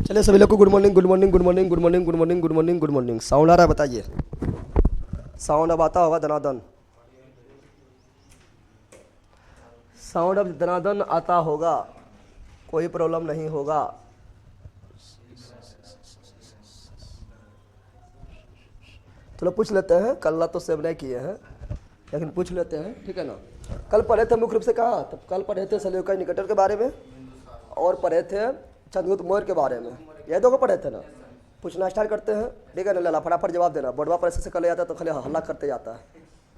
चलिए सभी लोग को good morning good morning good morning good morning good morning good morning good morning. Sound आ रहा है? बताइए, साउंड अब आता होगा दनादन, साउंड अब दनादन आता होगा, कोई प्रॉब्लम नहीं होगा। चलो पूछ लेते हैं, कल तो सेव नहीं किए हैं लेकिन पूछ लेते हैं, ठीक है ना। कल पढ़े थे मुख्य रूप से कहाँ, तब कल पढ़े थे सेल्यूकस निकेटर के बारे में और पढ़े थे चंद्रगुप्त मौर्य के बारे में, ये दो को पढ़े थे ना। पूछना स्टार्ट करते हैं, ठीक है ना। लला फटाफट जवाब देना, बोर्डवा पर ऐसे कर ले जाता है तो खाली हल्ला करते जाता है,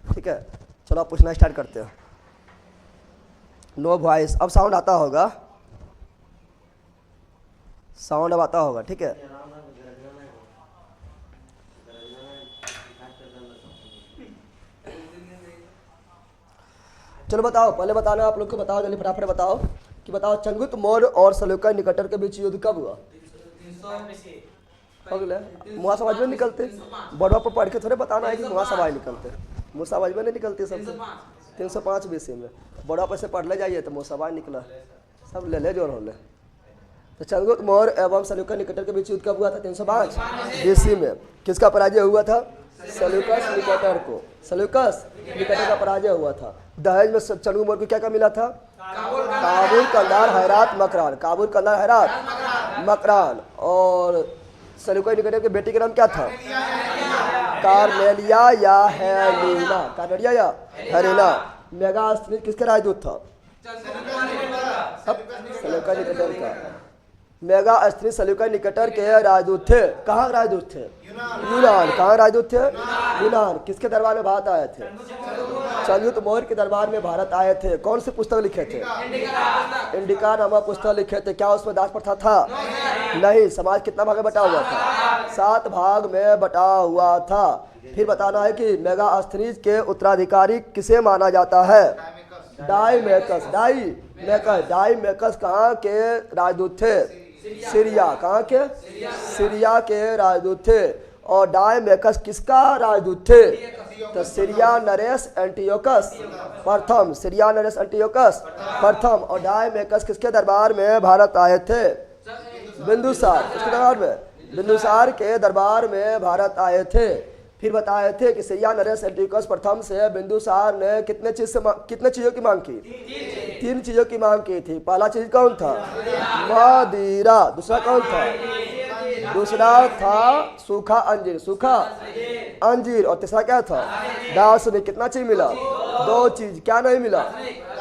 ठीक है। चलो आप पूछना स्टार्ट करते हैं। नो वॉइस, अब साउंड आता होगा, साउंड अब आता होगा, ठीक है। चलो बताओ, पहले बताना आप लोग को, बताओ जल्दी फटाफट बताओ कि बताओ चंद्रगुप्त मौर्य और सेल्यूकस निकेटर के बीच युद्ध कब हुआ? मुआ समझ में निकलते, बड़वा पर पढ़ के थोड़े बताना है कि मुआ समझ निकलते, मुँह समझ में नहीं निकलती सबसे। 305 BC में बड़वा पर से पढ़ ले जाइए तो मुँह समझ निकला, सब ले ले जोर हो ले। तो चंद्रगुप्त मौर्य एवं सेल्यूकस निकेटर के बीच युद्ध कब हुआ था? 305 BC में। किसका पराजय हुआ था? सेल्यूकस निकेटर को, सेल्यूकस निकेटर का पराजय हुआ था। दहेज में चंद्रगुप्त मौर्य को क्या क्या मिला था? काबुल, कंधार, हेरात, मकरान। काबुल, कंधार, हेरात, मकरान। और सेल्यूकस निकेटर के बेटी का नाम क्या था? कार्नेलिया या हेलेना, कार्नेलिया या हेलेना। मेगास्थनीज किसका राजदूत था? सेल्यूकस निकेटर का। मेगास्थनीज सेल्यूकस निकेटर के राजदूत थे। कहाँ राजदूत थे? यूनान। कहाँ राजदूत थे? यूनान। किसके दरबार में भारत आए थे? चंद्रगुप्त मौर्य के दरबार में भारत आए थे। कौन सी पुस्तक लिखे थे? इंडिका नामक पुस्तक लिखे थे। क्या उसमें दास प्रथा था? नहीं। समाज कितना भाग में बटा हुआ था? 7 भाग में बटा हुआ था। फिर बताना है कि मेगास्थनीज के उत्तराधिकारी किसे माना जाता है? डाइमेकस। डाइमेकस कहाँ के राजदूत थे? सीरिया। कहाँ के? सीरिया के राजदूत थे। और डाइमेकस किसका राजदूत थे? तो सीरिया नरेश एंटियोकस प्रथम, सीरिया नरेश एंटियोकस प्रथम। और डाइमेकस किसके दरबार में भारत आए थे? बिंदुसार। किसके दरबार में? बिंदुसार के दरबार में भारत आए थे। फिर बताए थे कि सीरिया नरेश एंटियोकस प्रथम से बिंदुसार ने कितने चीजों की मांग की? 3 चीजों की मांग की थी। पहला चीज कौन था? मदिरा। दूसरा कौन था? दूसरा था सूखा अंजीर, सूखा अंजीर। और तीसरा क्या था? दार्शनिक। कितना चीज मिला? 2 चीज। क्या नहीं मिला?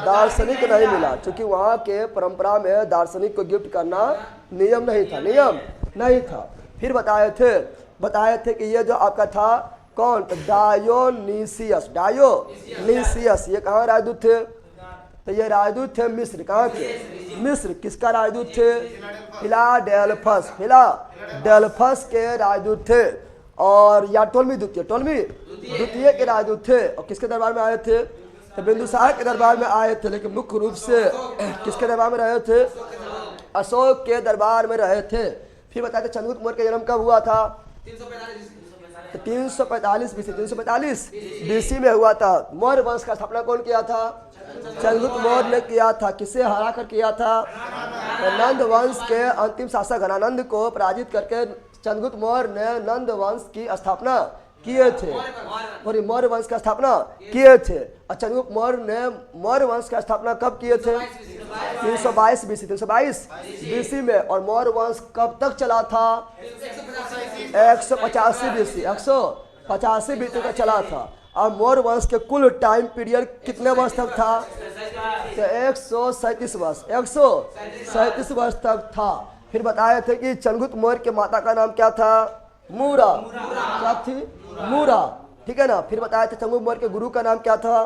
दार्शनिक नहीं मिला, क्योंकि वहाँ के परंपरा में दार्शनिक को गिफ्ट करना नियम नहीं था, नियम नहीं था। फिर बताए थे कि ये जो आपका था कौन? डायोनीसियस। डायोनीसियस ये कहाँ राजदूत थे? तो ये राजदूत थे मिस्र। कहाँ के? मिस्र। किसका राजदूत थे? फिलाडेल्फस। फिलाडेल्फस के राजदूत थे। और या टोलमी द्वितीय के राजदूत थे। और किसके दरबार में आए थे? तो बिंदुसार के दरबार में आए थे, लेकिन मुख्य रूप से किसके दरबार में रहे थे? अशोक के दरबार में रहे थे। फिर बताते चंद्रगुप्त मौर्य का जन्म कब हुआ था? 345 BC। 345 BC में हुआ था। मौर्य वंश का स्थापना कौन किया था? चंद्रगुप्त मौर्य ने किया था। किसे हरा कर किया था? तो नंद वंश के अंतिम शासक घनानंद को पराजित करके चंद्रगुप्त मौर्य ने नंद वंश की स्थापना किए थे, और मौर्य वंश का स्थापना किए थे। और चंद्रगुप्त मौर्य ने मौर्य वंश का स्थापना कब किए थे? 322 BC। 322 BC में। और मौर्य वंश कब तक चला था? 185 BC। 185 BC तक चला था। और मौर्य वंश के कुल टाइम पीरियड कितने वर्ष तक था? तो 137 वर्ष। 137 वर्ष तक था। फिर बताए थे कि चंद्रगुप्त मौर्य के माता का नाम क्या था? मूरा। क्या थी? मूरा, ठीक है ना। फिर बताए थे चंद्रगुप्त मौर्य के गुरु का नाम क्या था?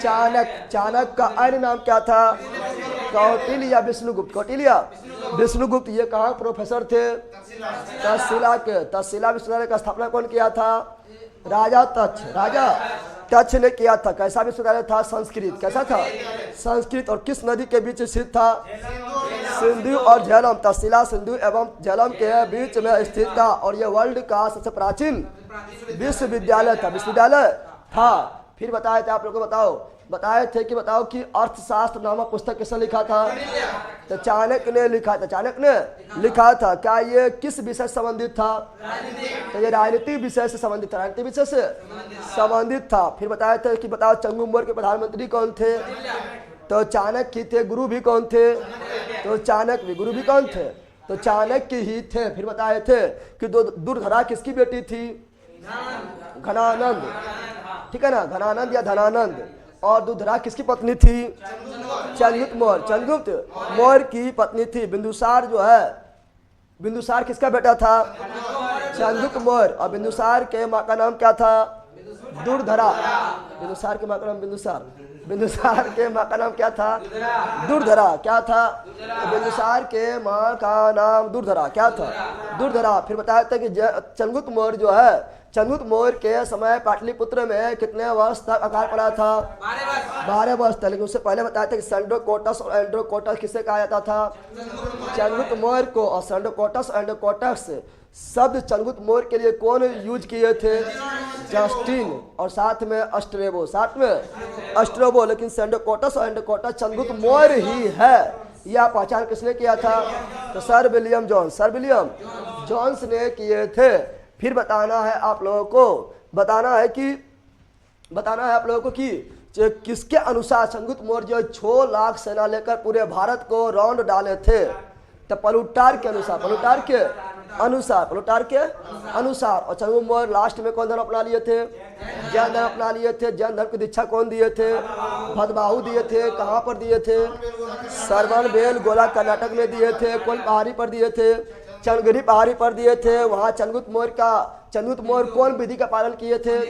चाणक्य। चाणक्य का अन्य नाम क्या था? कौटिल्य विष्णुगुप्त। कौटिल्य विष्णुगुप्त ये कहाँ प्रोफेसर थे? तक्षशिला के। तक्षशिला विश्वविद्यालय का स्थापना कौन किया था? राजा तक्ष ने किया था। कैसा विश्वविद्यालय था? संस्कृत। कैसा था? संस्कृत। और किस नदी के बीच स्थित था? सिंधु और झेलम। तक्षशिला सिंधु एवं झेलम के बीच में स्थित था। और यह वर्ल्ड का सबसे प्राचीन विश्वविद्यालय था। फिर बताया था आप लोग को, बताओ बताए थे कि बताओ कि अर्थशास्त्र नामक पुस्तक किसने लिखा था? तो चाणक्य ने लिखा था। चाणक्य ने लिखा था। क्या ये किस विषय से संबंधित था? तो ये राजनीतिक विषय से संबंधित था। राजनीतिक विषय से संबंधित था। फिर बताए थे कि बताओ चंगू मौर्य के प्रधानमंत्री कौन थे? तो चाणक्य थे। गुरु भी कौन थे? तो चाणक्य भी। गुरु भी कौन थे? तो चाणक्य ही थे। फिर बताए थे कि दुर्धरा किसकी बेटी थी? घनानंद, ठीक है ना, घनानंद या धनानंद। और दुर्धरा किसकी पत्नी थी? चंद्रगुप्त मौर्य। चंद्रगुप्त मौर्य की पत्नी थी। बिंदुसार जो है, बिंदुसार किसका बेटा था? चंद्रगुप्त मौर्य। और बिंदुसार के माँ का नाम क्या था? दुर्धरा। बिंदुसार के माँ का नाम बिंदुसार। बिंदुसार के माँ का नाम क्या था? दुर्धरा। क्या था? तो बिंदुसार के माँ का नाम दुर्धरा। क्या था? दुर्धरा। फिर बताया था कि चंद्रगुप्त मौर्य जो है, चंद्रगुप्त मौर्य के समय पाटलिपुत्र में कितने वर्ष तक अकाल पड़ा था? 12 वर्ष तक। लेकिन उससे पहले बताया था कि सेंड्रोकोटस और एंड्रोकोटस किसे कहा जाता था? चंद्रगुप्त मौर्य को। और सेंड्रोकोटस और एंड्रोकोटस शब्द चंद्रगुप्त मौर्य के लिए कौन यूज किए थे? जस्टिन। और साथ में अस्ट्रेबो, साथ में अस्ट्रेबो। लेकिन सेंड्रोकोटस और एंड्रोकोटस चंद्रगुप्त मौर्य ही है, यह पहचान किसने किया था? तो sir William Jones, sir William Jones ने किए थे। फिर बताना है आप लोगों को, बताना है आप लोगों को कि किसके अनुसार चंद्रगुप्त मौर्य 6 लाख सेना लेकर पूरे भारत को राउंड डाले थे? तो प्लूटार्क के अनुसार, प्लूटार्क के अनुसार, प्लूटार्क के अनुसार। और चंद्रगुप्त मौर्य लास्ट में कौन धर्म अपना लिए थे? जैन धर्म अपना लिए थे। जैन धर्म की दीक्षा कौन दिए थे? भदबाहु दिए थे। कहाँ पर दिए थे? सरवन बेल गोला कर्नाटक में दिए थे। कौन पहाड़ी पर दिए थे? चंद्रगिरी पहाड़ी पर दिए थे। वहाँ चंद्रगुप्त मौर्य कौन विधि का पालन किए थे?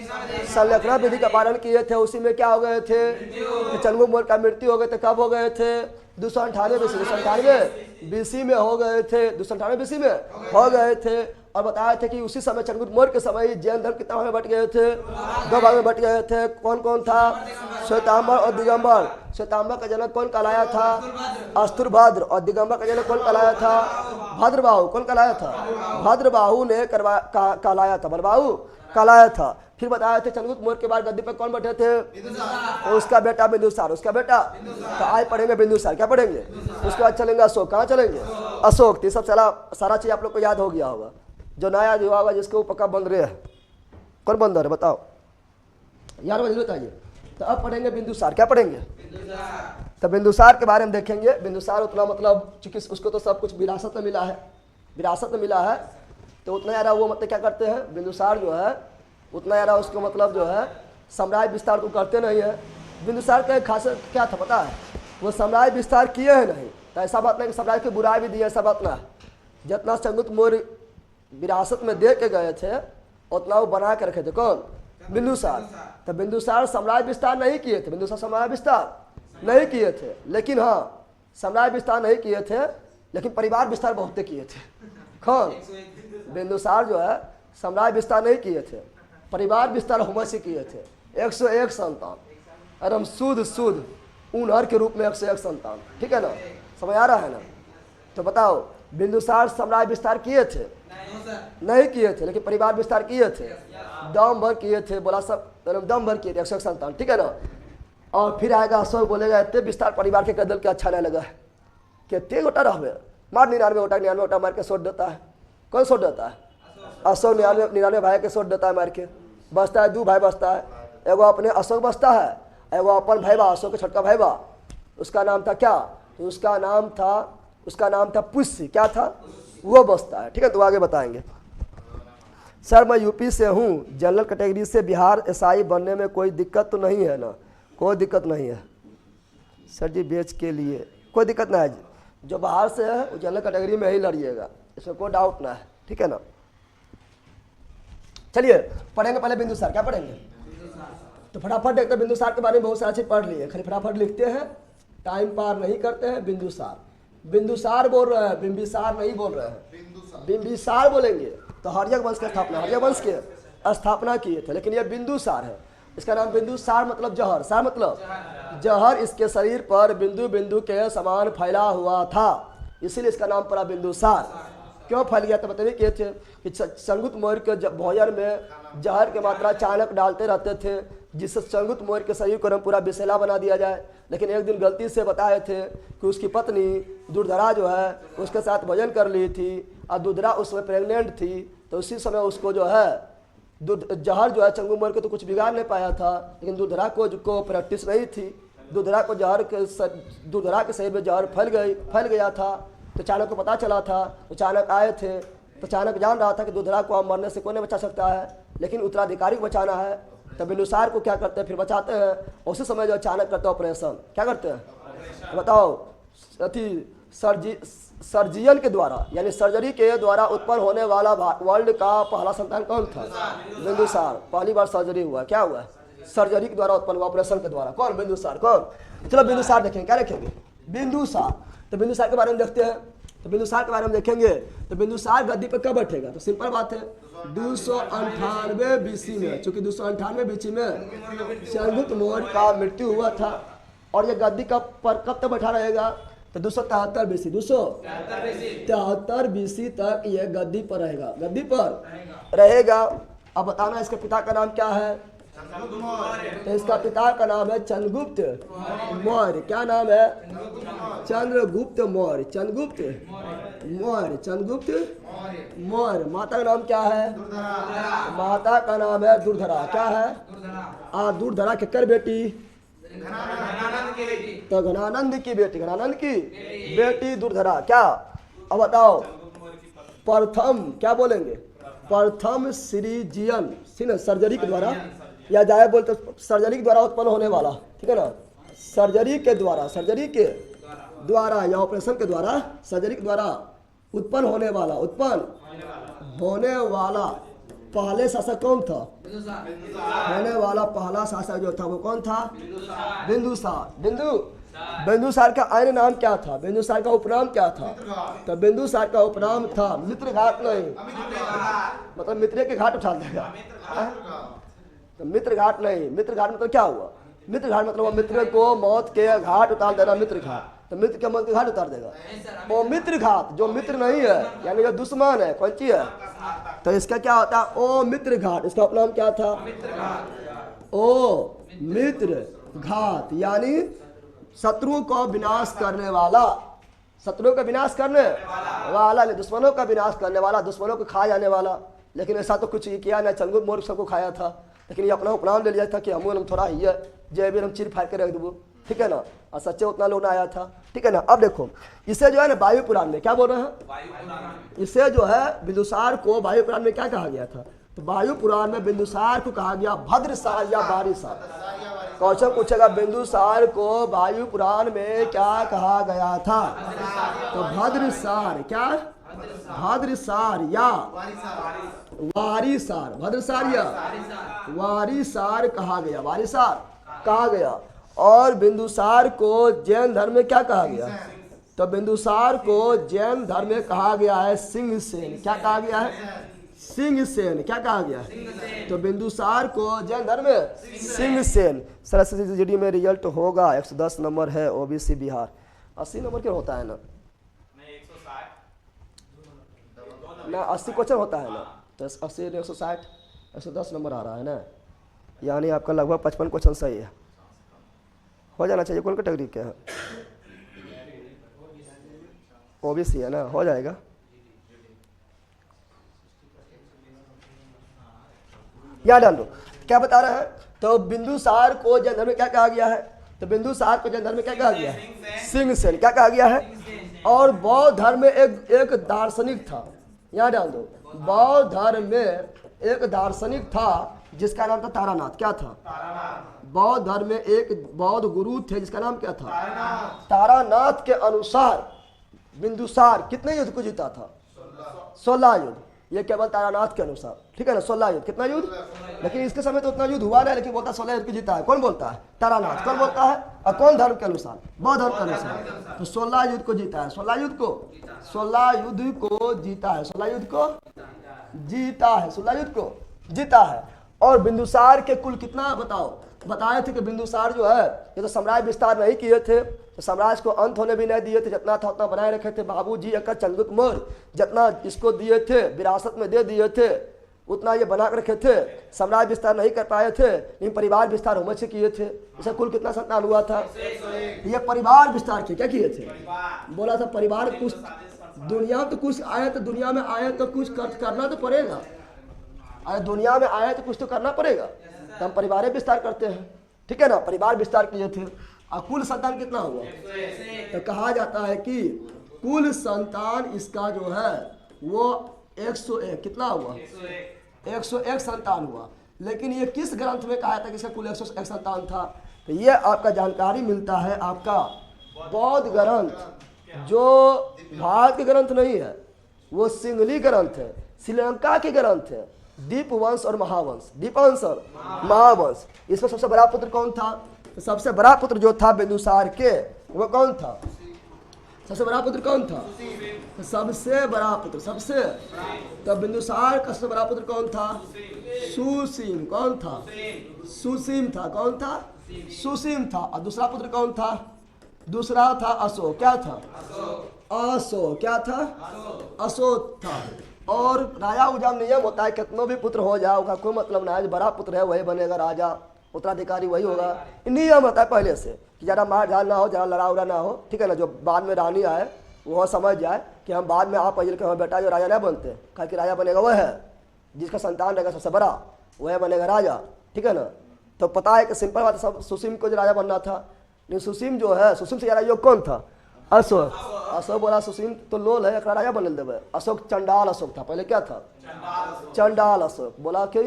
संलेखना विधि का पालन किए थे। उसी में क्या हो गए थे? चंद्रगुप्त मौर्य का मृत्यु हो गए थे। कब हो गए थे? 298 बीसी में हो गए थे। 298 बीसी में हो गए थे। और बताया थे कि उसी समय चंद्रगुप्त मौर्य के समय जैन धर्म कितना भाग में बट गए थे? 2 भाग में बट गए थे। कौन कौन था? श्वेतांबर और दिगंबर। श्वेतांबर का जनक कौन कहलाया था? अस्तुरभद्र। और दिगंबर का जनक कौन कहलाया था? भद्रबाहु। कौन कहलाया था? भद्रबाहु ने कहलाया था। भद्रबाहु कहलाया था। फिर बताया थे चंद्रगुप्त मौर्य के बाद गद्दी पर कौन बैठे थे? तो उसका बेटा बिंदुसार। उसका बेटा। तो आज पढ़ेंगे बिंदुसार। क्या पढ़ेंगे? उसके बाद चलेंगे अशोक। कहाँ चलेंगे? अशोक। तो सब सारा चीज आप लोग को याद हो गया होगा। जो नया युवा होगा जिसके ऊपर पक्का बंदरे है, कौन बंदर है बताओ यार, मुझे बताइए। तो अब पढ़ेंगे बिंदुसार। क्या पढ़ेंगे? तो बिंदुसार के बारे में देखेंगे। बिंदुसार उतना मतलब चूंकि उसको तो सब कुछ विरासत में मिला है, विरासत में मिला है, तो उतना यारा वो मतलब क्या करते हैं बिंदुसार जो है, उतना यारा उसको मतलब जो है साम्राज्य विस्तार तो करते नहीं है। बिंदुसार का एक खासियत क्या था पता है? वो साम्राज्य विस्तार किए हैं नहीं। तो ऐसा बात नहीं कि साम्राज्य की बुराई भी दी है, ऐसा बात ना। जितना चंद्रगुप्त मौर्य विरासत में दे के गए थे उतना वो बना के रखे थे। कौन? बिंदुसार। तो बिंदुसार साम्राज्य विस्तार नहीं किए थे। बिंदुसार साम्राज्य विस्तार नहीं किए थे, लेकिन हाँ साम्राज्य विस्तार नहीं किए थे, लेकिन परिवार विस्तार बहुत किए थे। कौन? बिंदुसार जो है साम्राज्य विस्तार नहीं किए थे, परिवार विस्तार होमर से किए थे। 101 संतान, एकदम शुद्ध ऊनहर के रूप में 101 संतान। ठीक है ना? समझ आ रहा है ना? तो बताओ बिंदुसार साम्राज्य विस्तार किए थे? नहीं किए थे, लेकिन परिवार विस्तार किए थे, दम भर किए थे। बोला सब दम भर किए थे 101 संतान। ठीक है ना? और फिर आएगा अशोक, बोलेगा इतने विस्तार परिवार के कदल के अच्छा नहीं लगा है, कितने गोटा रहे मार 99 गोटा मार के सोट देता है। कौन सोट देता है? अशोक 99 भाई के सोट देता है मार के। बचता है 2 भाई बचता है, एगो अपने अशोक बचता है, एगो अपन भाई बा अशोक के छोटका भाई बा। उसका नाम था क्या? तो उसका नाम था पुष्य। क्या था? वो बचता है। ठीक है? तो आगे बताएंगे। सर मैं यूपी से हूँ, जनरल कैटेगरी से बिहार एसआई बनने में कोई दिक्कत तो नहीं है ना? कोई दिक्कत नहीं है सर जी, बेच के लिए कोई दिक्कत ना है। जो बाहर से है वो जनरल कैटेगरी में ही लड़िएगा, इसमें कोई डाउट ना है। ठीक है ना? चलिए पढ़ेंगे पहले बिंदुसार। क्या पढ़ेंगे? तो फटाफट देखते हैं। बिंदुसार के बारे में बहुत सारा चीज पढ़ लिए, खाली फटाफट लिखते हैं, टाइम पार नहीं करते हैं। बिंदुसार बोल रहे हैं, बिंबिसार नहीं बोल रहे हैं। बिंबिसार बोलेंगे तो हर्यक वंश की स्थापना, हर्यक वंश के स्थापना किए थे, लेकिन यह बिंदुसार है। इसका नाम बिंदुसार मतलब जहर, सार मतलब जहर इसके शरीर पर बिंदु बिंदु के समान फैला हुआ था, इसीलिए इसका नाम पड़ा बिंदुसार। क्यों फैल गया? तो बताइए किए थे कि चंद्रगुप्त मौर्य के भोजन में जहर की मात्रा चाणक्य डालते रहते थे, जिससे चंद्रगुप्त मौर्य के शरीर को पूरा विषैला बना दिया जाए। लेकिन एक दिन गलती से बताए थे कि उसकी पत्नी दुर्धरा जो है उसके साथ भोजन कर ली थी और दुर्धरा उस समय प्रेग्नेंट थी, तो उसी समय उसको जो है जहर जो है चंद्रगुप्त मौर्य को तो कुछ बिगाड़ नहीं पाया था, लेकिन दुर्धरा को प्रैक्टिस नहीं थी। दुर्धरा के शरीर में जहर फैल गया था। तो चाणक्य को पता चला था, तो चाणक्य आए थे, तो चाणक्य जान रहा था कि दुर्धरा को अब मरने से कोई नहीं बचा सकता है, लेकिन उत्तराधिकारी को बचाना है। तो बिंदुसार को क्या करते हैं, फिर बचाते हैं। उसी समय जो चाणक्य करते हैं ऑपरेशन, क्या करते हैं बताओ, सर्जियन के द्वारा यानी सर्जरी के द्वारा उत्पन्न होने वाला वर्ल्ड का पहला संतान कौन था, बिंदुसार। पहली बार सर्जरी हुआ, क्या हुआ, सर्जरी के द्वारा उत्पन्न हुआ, ऑपरेशन के द्वारा। कौन, बिंदुसार। कौन, चलो बिंदुसार देखेंगे, क्या देखेंगे, बिंदुसार। तो बिंदुसार के बारे में देखते हैं। तो बिंदुसार के बारे में देखेंगे तो बिंदुसार गद्दी पर कब बैठेगा, तो सिंपल बात है 298 बीसी में, चूंकि 298 बीसी में चंद्रगुप्त मौर्य का मृत्यु हुआ था और ये गद्दी का पर कब तक बैठा रहेगा, तो 273 बीसी 273 बीसी तक ये गद्दी पर रहेगा, गद्दी पर रहेगा। अब बताना इसके पिता का नाम क्या है, तो इसका पिता का नाम है चंद्रगुप्त मौर्य। क्या नाम है, चंद्रगुप्त मौर्य, चंद्रगुप्त मौर्य, चंद्रगुप्त मौर्य। माता का नाम क्या है, माता का नाम है दुर्धरा। क्या है, दुर्धरा केकर बेटी, तो घनानंद की बेटी, घनानंद की बेटी दुर्धरा। क्या, अब बताओ, प्रथम क्या बोलेंगे, प्रथम सीरिजियन सर्जरी के द्वारा, या जाए बोलते सर्जरी के द्वारा उत्पन्न होने वाला, ठीक है ना, सर्जरी के द्वारा या ऑपरेशन के द्वारा, सर्जरी के द्वारा उत्पन्न होने वाला पहले शासक कौन था, होने वाला पहला शासक जो था वो कौन था, बिंदुसार। बिंदुसार का अन्य नाम क्या था, बिंदुसार का उपनाम क्या था, तो बिंदुसार का उपनाम था मित्रघात। नहीं मतलब मित्र के घाट उठा देगा, तो मित्रघाट नहीं, मित्रघाट मतलब क्या हुआ, मित्रघाट मतलब मित्र को मौत के घाट उतार देना, मित्रघाट। तो मित्र के मौत के घाट उतार देगा, वो मित्रघात जो मित्र नहीं है यानी जो दुश्मन है, कौन सी है, तो इसका क्या होता है, ओ मित्रघाट। इसका उपनाम क्या था, ओ मित्रघात, यानी शत्रु को विनाश करने वाला, शत्रु का विनाश करने वाला, दुश्मनों का विनाश करने वाला, दुश्मनों को खा जाने वाला। लेकिन ऐसा तो कुछ किया ना, चंद्रगुप्त मौर्य सबको खाया था, लेकिन ये अपना उपनाम ले लिया था कि हम थोड़ा ही है, जय भी हम चीर फाड़ के रख देवो, ठीक है ना, और सच्चे उतना लोग आया था, ठीक है ना। अब देखो इसे जो है ना वायु पुराण में क्या बोल रहे हैं, इसे जो है बिंदुसार को वायु पुराण में क्या कहा गया था, तो वायु पुराण में बिंदुसार को कहा गया भद्रसार या बारिसार। क्वेश्चन पूछेगा बिंदुसार को वायु पुराण में क्या कहा गया था, तो भद्रसार, क्या भद्रसार या वारिसार, भद्रसार या वारिसार कहा गया, वारिसार कहा गया। और बिंदुसार को जैन धर्म में क्या कहा गया, तो बिंदुसार को जैन धर्म में कहा गया है सिंहसेन। क्या कहा गया है, सिंहसेन। क्या कहा गया है, तो बिंदुसार को जैन धर्म में सिंहसेन। सरस्वती जीडी में रिजल्ट होगा, 110 नंबर है, ओबीसी बिहार। 80 नंबर क्यों होता है ना, 80 क्वेश्चन होता है ना, तो 80 160 110 नंबर आ रहा है ना, यानी आपका लगभग 55 क्वेश्चन सही है, हो जाना चाहिए। कौन कैटेगरी क्या है, ओबीसी है ना, हो जाएगा। याद डाल दो, क्या बता रहे हैं, तो बिंदुसार को जैन धर्म में क्या कहा गया है, तो बिंदुसार को जैन धर्म में क्या कहा गया है, सिंहसेन। क्या कहा गया है, और बौद्ध धर्म में एक दार्शनिक था, यहाँ डाल दो, बौद्ध धर्म में एक दार्शनिक था जिसका नाम था तारानाथ। क्या था, बौद्ध धर्म में एक बौद्ध गुरु थे जिसका नाम क्या था, तारानाथ के अनुसार बिंदुसार कितने युद्ध को जीता था, 16 युद्ध। ये केवल तारानाथ के अनुसार, ठीक है ना, 16 युद्ध। कितना युद्ध, लेकिन इसके समय तो उतना युद्ध हुआ नहीं, लेकिन बोलता 16 युद्ध को जीता है। कौन बोलता है, तारानाथ। कौन बोलता है, और कौन धर्म के अनुसार, बौद्ध धर्म के अनुसार। तो 16 युद्ध को जीता है, 16 युद्ध को जीता है, 16 युद्ध को जीता है, 16 युद्ध को जीता है। और बिंदुसार के कुल कितना बताओ, बताए थे कि बिंदुसार जो है ये तो साम्राज्य विस्तार नहीं किए थे, तो साम्राज्य को अंत होने भी नहीं दिए थे, जितना था उतना बनाए रखे थे। बाबूजी एक चंद्रगुप्त मौर्य जितना इसको दिए थे विरासत में दे दिए थे, उतना ये बना कर रखे थे, साम्राज्य विस्तार नहीं कर पाए थे, लेकिन परिवार विस्तार होमच से किए थे। इसे कुल कितना संतान हुआ था? ये परिवार विस्तार किए, क्या किए थे? बोला था परिवार कुछ, दुनिया में तो कुछ आए तो दुनिया में आए तो कुछ करना तो पड़ेगा। अरे दुनिया में आए तो कुछ तो करना पड़ेगा, तो हम परिवार विस्तार करते हैं, ठीक है ना। परिवार विस्तार किए थे और कुल संतान कितना हुआ? तो कहा जाता है कि कुल संतान इसका जो है वो 101, कितना हुआ? 101 संतान हुआ। लेकिन ये किस ग्रंथ में कहा था कि इसका कुल 101 संतान था? तो ये आपका जानकारी मिलता है आपका बौद्ध ग्रंथ, जो भारत के ग्रंथ नहीं है, वो सिंगली ग्रंथ है, श्रीलंका के ग्रंथ है, दीपवंश और महावंश, दीपवंश और महावंश। इसमें सबसे बड़ा पुत्र कौन था? तो सबसे बड़ा पुत्र जो था बिंदुसार के, वो कौन था? सबसे बड़ा पुत्र कौन था? तो सबसे बड़ा पुत्र, सबसे, तो बिंदुसार का सबसे बड़ा पुत्र कौन था? सुसीम। कौन था? सुसीम था। कौन था? सुसीम था। और दूसरा पुत्र कौन था? दूसरा था अशोक। क्या था? अशोक। क्या था? अशोक था। और राजा उजाम नियम होता है, कितनों भी पुत्र हो जाए उसका कोई मतलब ना है, जो बड़ा पुत्र है वही बनेगा राजा, उत्तराधिकारी वही होगा। नियम होता है पहले से कि ज़्यादा मार झाल ना हो, ज़्यादा लड़ा उड़ा ना हो, ठीक है ना। जो बाद में रानी आए वो समझ जाए कि हम बाद में आप के हमारे बेटा जो राजा नहीं बनते, कहा कि राजा बनेगा वह है जिसका संतान रहेगा सबसे बड़ा, वह बनेगा राजा, ठीक है ना। तो पता है कि सिंपल बात है, सब सुसीम को जो राजा बनना था, लेकिन सुसीम जो है, सुसीम से ज़्यादा योग कौन था? अशोक। अशोक बोला सुसीम तो लोल है, एक राजा बनल देवे। अशोक चंडाल अशोक था, पहले क्या था? चंडाल अशोक। बोला कि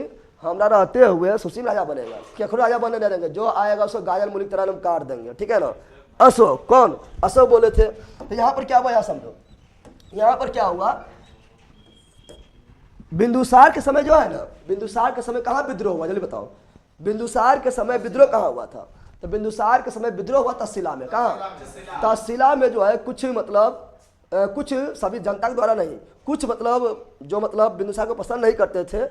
हमरा रहते हुए सुसीम राजा बनेगा, केखो राजा बनने नहीं देंगे, जो आएगा उसको गाजर मुल्क तरह हम काट देंगे, ठीक है ना। अशोक कौन? अशोक बोले थे। तो यहाँ पर क्या हुआ यहाँ समझो, यहाँ पर क्या हुआ? बिंदुसार के समय जो है ना, बिंदुसार के समय कहाँ विद्रोह हुआ जल्दी बताओ? बिंदुसार के समय विद्रोह कहाँ हुआ था? तो बिंदुसार के समय विद्रोह हुआ तक्षशिला में। कहाँ? तक्षशिला में जो है कुछ मतलब कुछ सभी जनता के द्वारा नहीं, कुछ मतलब जो मतलब बिंदुसार को पसंद नहीं करते थे,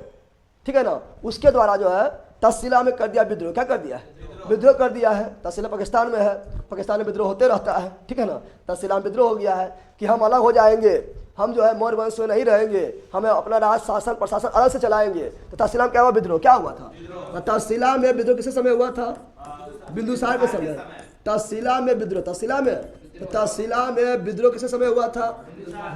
ठीक है ना, उसके द्वारा जो है तक्षशिला में कर दिया विद्रोह। क्या कर दिया है? विद्रोह कर दिया है। तक्षशिला पाकिस्तान में है, पाकिस्तान में विद्रोह होते रहता है, ठीक है ना। तक्षशिला में विद्रोह हो गया है कि हम अलग हो जाएंगे, हम जो है मौर्य वंश में नहीं रहेंगे, हमें अपना राज शासन प्रशासन अलग से चलाएंगे। तो तक्षशिला में क्या हुआ? विद्रोह। क्या हुआ था? तक्षशिला में विद्रोह किस समय हुआ था? बिंदुसार के समय। तक्षशिला में विद्रोह, तक्षशिला में, तो तक्षशिला में विद्रोह किस समय हुआ था?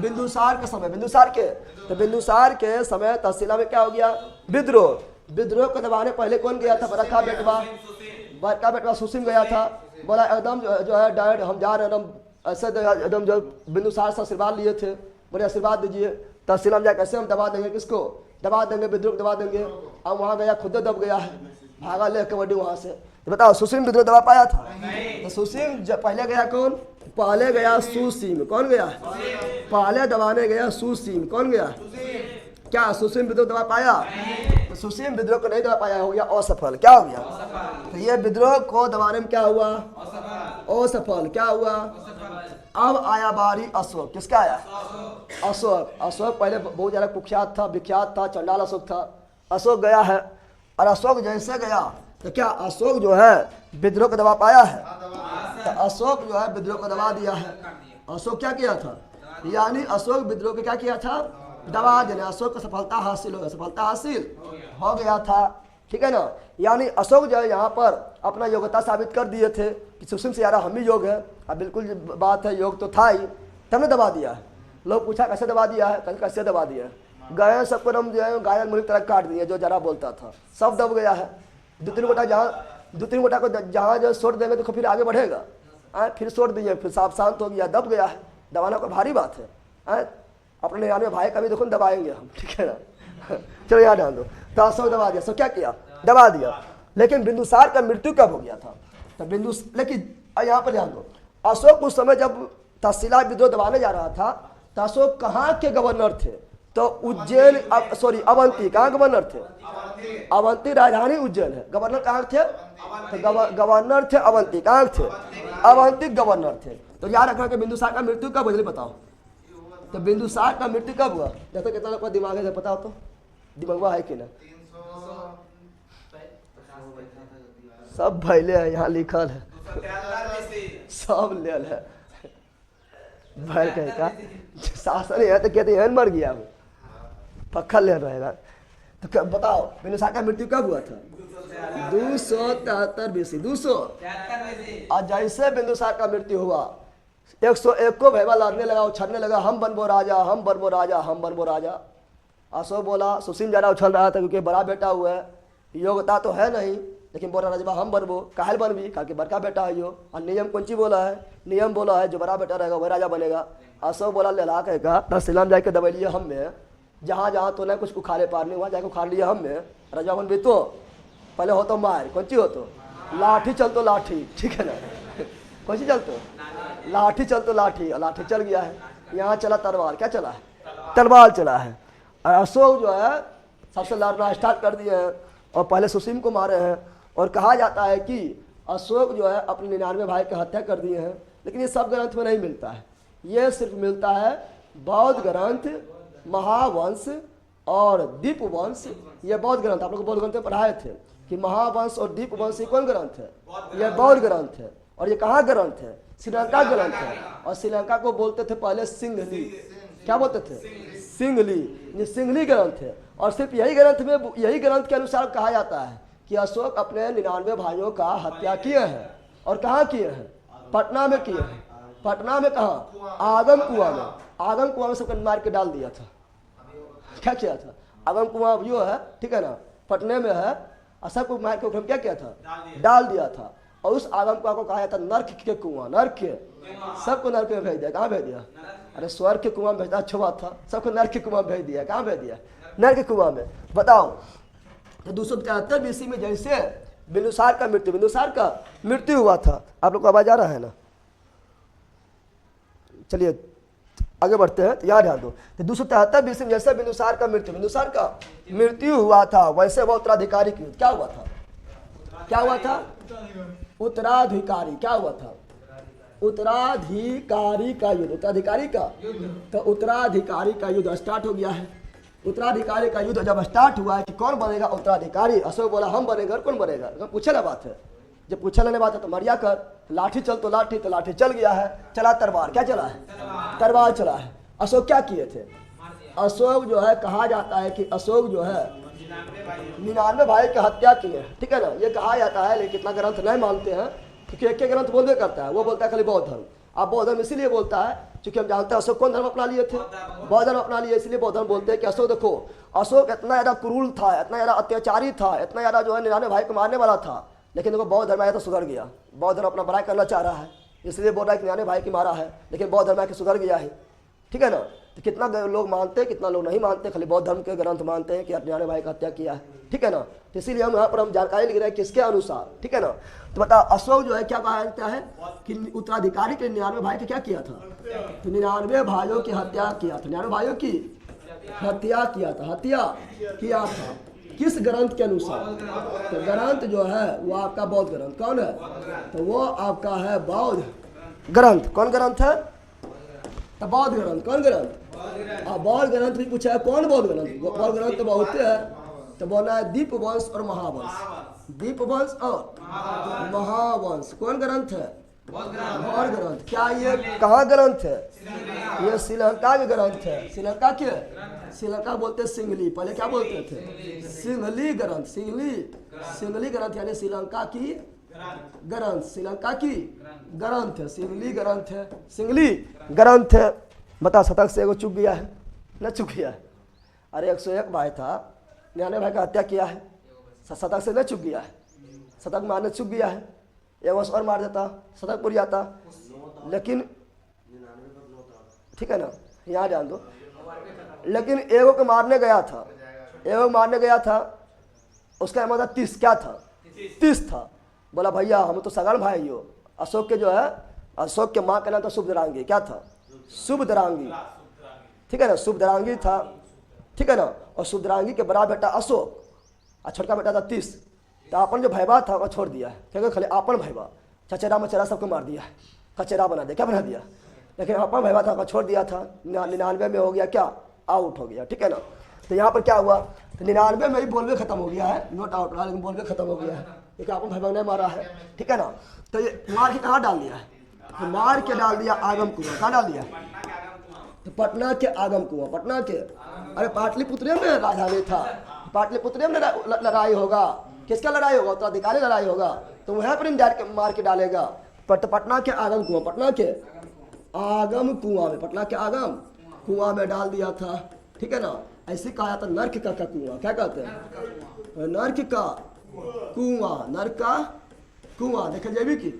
बिंदुसार के समय। बिंदुसार के, तो बिंदुसार के समय तक्षशिला में क्या हो गया? विद्रोह। विद्रोह को दबाने पहले कौन गया था? बड़का बेटवा, बड़का बेटवा सुसीम गया था। बोला एकदम जो है डायरेक्ट हम जा रहे हैं, एकदम ऐसे एकदम जो बिंदुसार से आशीर्वाद लिए थे, बोले आशीर्वाद दीजिए। तक्षशिला में जाकर कैसे हम दबा देंगे, किसको दबा देंगे? विद्रोह दबा देंगे। अब वहाँ गया, खुद दब गया है, भागा ले कबड्डी वहाँ से। तो बताओ सुसीम विद्रोह दबा पाया था? तो सुसीम जब पहले गया कौन? पहले गया सुसीम। कौन गया? पहले दबाने गया सुसीम। कौन गया? क्या सुसीम विद्रोह दबा पाया? तो सुसीम विद्रोह को नहीं दबा पाया, हो गया असफल। क्या हो गया? तो ये विद्रोह को दबाने में क्या हुआ? असफल। क्या हुआ? अब आया बारी अशोक। किसका आया? अशोक। अशोक पहले बहुत ज्यादा कुख्यात था, विख्यात था, चंडाल अशोक था। अशोक गया है, और अशोक जैसे गया तो क्या अशोक जो है विद्रोह को दबा पाया है? तो अशोक जो है विद्रोह को दबा दिया है। अशोक क्या किया था? यानी अशोक विद्रोह को क्या किया था? दबा देना। अशोक को सफलता हासिल हो गया, सफलता हासिल हो गया था, ठीक है ना। यानी अशोक जो है यहाँ पर अपना योग्यता साबित कर दिए थे कि सुसीम से यारा हम ही योग है। अब बिल्कुल बात है, योग तो था ही, तब ने दबा दिया है। लोग पूछा कैसे दबा दिया है? कैसे दबा दिया है? गए सबको हम जो है गायन मुल्क तरह काट दिए, जो जरा बोलता था सब दब गया है। दो तीन गोटा को जहाँ जो छोड़ देंगे तो फिर आगे बढ़ेगा। फिर छोड़ दिए, फिर साफ शांत हो गया, दब गया है। दबाना कोई भारी बात है। अपने 99 भाई का भी देखो दबाएंगे हम, ठीक है ना। चलो यहाँ डाल दो। तो अशोक दबा दिया। सब क्या किया? दबा दिया। लेकिन बिंदुसार का मृत्यु कब हो गया था? तो लेकिन यहाँ पर ध्यान दो, अशोक उस समय जब तक्षशिला विद्रोह दबाने जा रहा था तो अशोक कहाँ के गवर्नर थे? तो उज्जैन, सॉरी अवंती। कहाँ गवर्नर थे? अवंती राजधानी उज्जैन है। गवर्नर कहाँ थे? तो गवर्नर थे अवंती। कहाँ थे? अवंती गवर्नर थे। तो याद रखना कि बिंदुसार का मृत्यु कब हुआ बताओ? तो बिंदुसार का मृत्यु कब हुआ? देखो कितना लोग दिमाग है, पता हो तो दिमाग है कि ना? सब भैले है, यहाँ लिखल है, सब लेल है। भैल कहे का शासन है तो कहते हैं मर गया हूँ, पक्का ले रहेगा। तो बताओ बिंदुसार का मृत्यु कब हुआ था? 273 BC। 200 और जैसे बिंदुसार का मृत्यु हुआ 101 को भैया लड़ने लगा, उछलने लगा, हम बनबो राजा, हम बनबो राजा, हम बनबो राजा। अशोक बोला, सुसीम ज़्यादा उछल रहा था क्योंकि बड़ा बेटा हुआ है, योग्यता तो है नहीं, लेकिन बोला राजबा हम बनबो। काहल बनबी? कहा कि बड़का बेटा है यो। और नियम कौन ची बोला है? नियम बोला है जो बड़ा बेटा रहेगा वही राजा बनेगा। अशोक बोला ले ला कहेगा तहसीलाम जाके दबेलिए हम में, जहाँ जहाँ तो नहीं कुछ उखाड़े पार नहीं, वहाँ जाके उखाड़ लिया हम में। राजा बन भी तो पहले हो तो मार, कौन ची हो तो लाठी, चल तो लाठी, ठीक है ना, कौन सी चल तो लाठी, चल तो लाठी, और लाठी चल गया है। यहाँ चला तलवार, क्या चला है? तलवार चला है। और अशोक जो है सबसे लड़ना स्टार्ट कर दिए हैं और पहले सुसीम को मारे हैं। और कहा जाता है कि अशोक जो है अपने 99 भाई की हत्या कर दिए हैं, लेकिन ये सब ग्रंथ में नहीं मिलता है। ये सिर्फ मिलता है बौद्ध ग्रंथ, महावंश और दीपवंश। ये बौद्ध ग्रंथ आप लोग को बौद्ध ग्रंथ में पढ़ाए थे कि महावंश और दीपवंश ये कौन ग्रंथ है? ये बौद्ध ग्रंथ है। और ये कहाँ ग्रंथ है? श्रीलंका ग्रंथ है। और श्रीलंका को बोलते थे पहले सिंघली। क्या बोलते थे? सिंघली। ये सिंघली ग्रंथ है। और सिर्फ यही ग्रंथ में, यही ग्रंथ के अनुसार कहा जाता है कि अशोक अपने 99 भाइयों का हत्या किए हैं। और कहाँ किए हैं? पटना में किए हैं। पटना में कहाँ? आगम कुआं में। आगम कुआं में सबको मार के डाल दिया था। क्या किया था? आगम कुआं जो है, ठीक है ना, पटने में है। और सबको मार के क्या किया था? डाल दिया था। और उस आगम कुआं को कहा जाता नर्क के कुआं। नर्क के सबको नर्क में भेज दिया। कहाँ भेज दिया? अरे स्वर्ग के कुआं में भेजा, अच्छी बात था। सबको नर्क के कुआं भेज दिया। कहाँ भेज दिया? नर्क के कुआं में। बताओ, तो 273 BC में जैसे बिंदुसार का मृत्यु हुआ था। आप लोग को आवाज आ रहा है ना? चलिए आगे बढ़ते हैं। तो याद दो, तो 273 BC में जैसे बिंदुसार का मृत्यु हुआ था, वैसे वह उत्तराधिकारी की क्या हुआ था? क्या हुआ था? उत्तराधिकारी। क्या हुआ था? उत्तराधिकारी का युद्ध। उत्तराधिकारी का, तो उत्तराधिकारी का युद्ध स्टार्ट हो गया है। उत्तराधिकारी का युद्ध जब स्टार्ट हुआ है कि कौन बनेगा उत्तराधिकारी, अशोक बोला हम बनेगा। कौन बनेगा? पूछे ना बात है, जब पूछे लेने बात है तो मरिया कर, लाठी चल तो लाठी, तो लाठी चल गया है। चला तलवार, क्या चला है? तलवार चला है। अशोक क्या किए थे? अशोक जो है, कहा जाता है कि अशोक जो है 99 भाई की हत्या की है, ठीक है ना, ये कहा जाता है। लेकिन इतना ग्रंथ नहीं मानते हैं क्योंकि एक ग्रंथ बोलबे करता है, वो बोलता है खाली बौद्ध धर्म। अब बौद्ध धर्म इसीलिए बोलता है क्योंकि हम जानते हैं अशोक कौन धर्म अपना लिए थे? बौद्ध धर्म अपना लिए। इसलिए बौद्ध धर्म बोलते हैं कि अशोक देखो, अशोक इतना ज़्यादा क्रूर था, इतना ज़्यादा अत्याचारी था, इतना ज़्यादा जो है 99 भाई को मारने वाला था, लेकिन देखो बौद्ध धर्म आया तो सुधर गया। बौद्ध धर्म अपना बड़ाई करना चाह रहा है, इसलिए बोल रहा है कि 99 भाई की मारा है, लेकिन बौद्ध धर्म आके सुधर गया है, ठीक है ना। तो कितना लोग मानते हैं, कितना लोग नहीं मानते, खाली बौद्ध धर्म के ग्रंथ मानते हैं कि 99 भाई का हत्या किया है, ठीक है ना। तो इसीलिए हम यहाँ पर हम जानकारी लिख रहे हैं किसके अनुसार, ठीक है ना। तो बता, अशोक जो है क्या कहा जाता है कि उत्तराधिकारी के 99 भाई के क्या किया था? तो 99 भाइयों की हत्या किया था। 99 भाइयों की हत्या किया था। हत्या किया था किस ग्रंथ के अनुसार? तो ग्रंथ जो है वो आपका बौद्ध ग्रंथ। कौन है? तो वो आपका है बौद्ध ग्रंथ। कौन ग्रंथ है? तो बौद्ध ग्रंथ। कौन ग्रंथ? बौद्ध ग्रंथ भी पूछा है। कौन बौद्ध ग्रंथ? बौद्ध ग्रंथ तो बहुत है, तो बोला है दीपवंश और महावंश। दीपवंश और महावंश कौन ग्रंथ है? बौद्ध ग्रंथ। क्या ये कहाँ ग्रंथ है? ये श्रीलंका के ग्रंथ है। श्रीलंका के, श्रीलंका बोलते सिंघली, पहले क्या बोलते थे? सिंघली ग्रंथ। सिंघली ग्रंथ यानी श्रीलंका की ग्रंथ। श्रीलंका की ग्रंथ है, सिंघली ग्रंथ है, सिंघली ग्रंथ है। बता, शतक से एगो चुक गया है न? चुक गया है। अरे 101 भाई था, 99 भाई का हत्या किया है, शतक से न चुक गया है। शतक मारने चुक गया है, एगो और मार देता, शतक पूरी आता। लेकिन ठीक है ना, यहाँ ध्यान दो। लेकिन एगो को मारने गया था, एगो मारने गया था, उसका मतलब 30 क्या था? 30 था। बोला भैया हम तो सगन भाई हो। अशोक के जो है, अशोक के माँ का नाम था शुभदरांगी। क्या था? शुभदरांगी, ठीक है ना, शुभदरांगी था, ठीक है ना। और शुभदरांगी के बड़ा बेटा अशोक और छोटका बेटा था 30। तो अपन जो भैबा था वो छोड़ दिया है, क्या खाली अपन भैबा, चचेरा मचेरा सबको मार दिया है, कचेरा बना दिया। क्या बना दिया? लेकिन अपन भैबा था वो छोड़ दिया था। 99 में हो गया क्या? आउट हो गया, ठीक है ना। तो यहाँ पर क्या हुआ? तो 99 में ही बोलवे खत्म हो गया है, नोट आउट रहा, लेकिन बोलवे खत्म हो गया है क्योंकि अपन भैबा ने मारा है, ठीक है ना। तो ये मार के कहाँ डाल दिया है? तो मार के डाल दिया आगम कुआं। कहाँ डाल दिया? तो पटना के आगम कुआं। पटना के, अरे पाटलिपुत्र में राजधानी था, पाटलिपुत्र में लड़ाई होगा। किसका लड़ाई होगा? उत्तराधिकारी लड़ाई होगा। तो वहां पर इंडिया मार के डालेगा। पटना के आगम कुआं, पटना के आगम कुआं में, पटना के आगम कुआं में डाल दिया था। ठीक है ना। ऐसे कहा था नर्क का कुआं, क्या कहते हैं? नर्क का कुआं, नर्क का कुआं। देखे जेबी की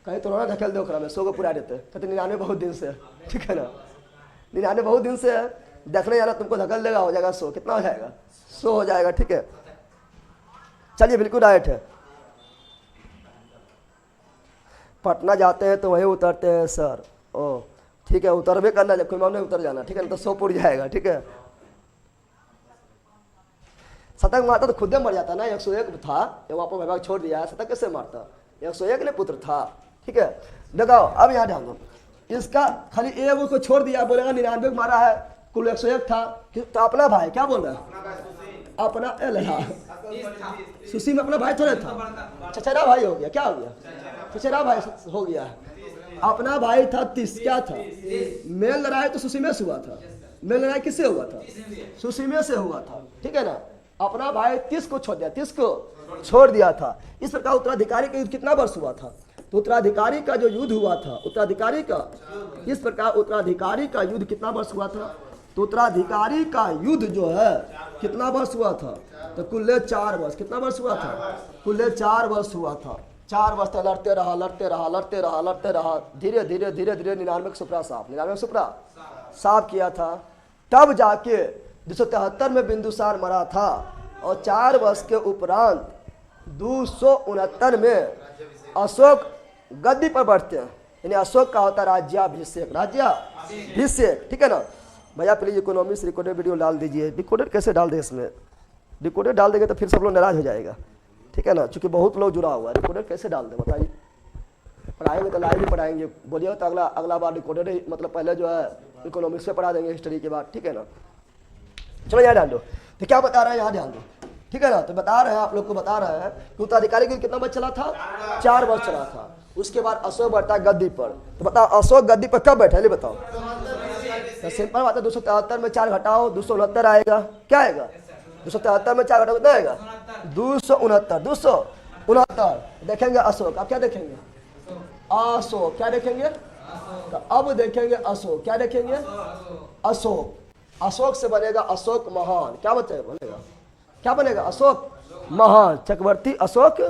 कहीं तो ना ढकेल दो में 100 को पूरा देते। कहते 99 बहुत दिन से। ठीक है ना, 99 बहुत दिन से देखने जाना, तुमको धकेल देगा, हो जाएगा 100। कितना हो जाएगा? 100 हो जाएगा। ठीक है, चलिए बिल्कुल राइट है। पटना जाते हैं तो वहीं उतरते हैं सर। ओ ठीक है, उतरबे करना, जब कोई मामले उतर जाना। ठीक है ना, तो 100 पुर जाएगा। ठीक है, शतक मारता तो खुद मर जाता ना। 101 था, जब वहाँ पर विभाग छोड़ दिया, शतक कैसे मारता? 101 ने पुत्र था। ठीक है, देखो अब यहाँ ध्यान दो, इसका खाली एक को छोड़ दिया, बोलेगा 99 मारा है, कुल 101 था। तो अपना भाई क्या बोल रहा है? अपना सुशी में अपना भाई थोड़ा था, चचेरा भाई हो गया। क्या हो गया? चचेरा भाई हो गया। अपना भाई था 30, क्या था? मेल लड़ाई तो सुशी में से हुआ था। मेल लड़ाई किससे हुआ था? सुशी में से हुआ था। ठीक है ना। अपना भाई 30 को छोड़ दिया, 30 को छोड़ दिया था। इस प्रकार उत्तराधिकारी का युद्ध कितना वर्ष हुआ था? तो उत्तराधिकारी का जो युद्ध हुआ था, उत्तराधिकारी का, इस प्रकार उत्तराधिकारी का युद्ध कितना वर्ष हुआ था? तो उत्तराधिकारी का युद्ध जो है कितना वर्ष हुआ था? तो कुल 4 वर्ष। कितना वर्ष हुआ था? कुल 4 वर्ष हुआ था। 4 वर्ष तक लड़ते रहा, लड़ते रहा, लड़ते रहा, लड़ते रहा। धीरे धीरे धीरे धीरे 99 सुपरा साफ, 99 सुपरा साफ किया था। तब जाके 273 में बिंदुसार मरा था। और 4 वर्ष के उपरांत 269 में अशोक गद्दी पर बैठते हैं। यानी अशोक का होता है राज्याभिषेक, राज्याभिषेक। ठीक है ना भैया, प्लीज इकोनॉमिक्स रिकॉर्डेड वीडियो डाल दीजिए। डिकोडेड कैसे डाल दे? इसमें डिकोडेड डाल देंगे तो फिर सब लोग नाराज हो जाएगा। ठीक है ना, चूंकि बहुत लोग जुड़ा हुआ है। डिकोडेड कैसे डाल दे बताइए? पढ़ाएंगे तो लाइव भी पढ़ाएंगे, बोलिए तो अगला बार डिकोडेड, मतलब पहले जो है इकोनॉमिक्स पे पढ़ा देंगे, हिस्ट्री के बाद। ठीक है ना, चलो यहाँ ध्यान दो। तो क्या बता रहे हैं, यहाँ ध्यान दो। ठीक है ना, तो बता रहे हैं, आप लोग को बता रहे हैं कि उत्तराधिकारी के कितना वर्ष चला था? 4 वर्ष चला था। उसके बाद अशोक बैठा गद्दी पर। तो बताओ अशोक गद्दी पर कब बैठा? बताओ। तो सिंपल बात है, 273 में 4 घटाओ, 269 आएगा। क्या आएगा? 273 में 4 घटाओ कितना आएगा? 269। 269 देखेंगे अशोक। आप क्या देखेंगे? अशोक। क्या देखेंगे? तो अब देखेंगे अशोक। क्या देखेंगे? अशोक। अशोक से बनेगा अशोक महान। क्या बनेगा? क्या बनेगा? अशोक महान। चक्रवर्ती अशोक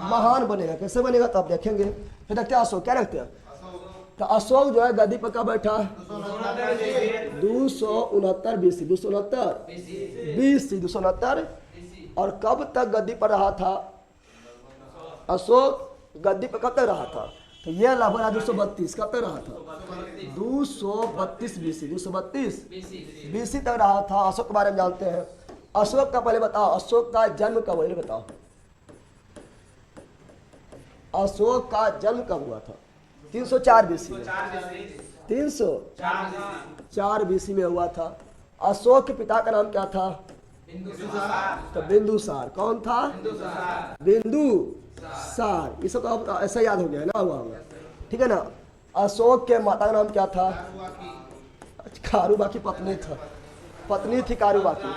महान बनेगा। कैसे बनेगा? तो आप देखेंगे। फिर देखते हैं अशोक। क्या रखते हैं? तो अशोक जो है गद्दी पर कब बैठा? 269 BC। 269 BC, 269। और कब तक गद्दी पर रहा था अशोक? गद्दी पर कब तक रहा था? तो ये लगभग 232। कब तक रहा था? 232 BC, 232 BC तक रहा था। अशोक के बारे में जानते हैं। अशोक का पहले बताओ, अशोक का जन्म कब हुआ? बताओ अशोक का जन्म कब हुआ था? 304 BC में। 304 BC में हुआ था। अशोक के पिता का नाम क्या था? तो बिंदुसार। कौन था? बिंदुसार। ये सब तो ऐसा याद हो गया है ना, हुआ होगा। ठीक है ना। अशोक के माता का नाम क्या था? कारूबाकी पत्नी था, पत्नी थी कारूबाकी।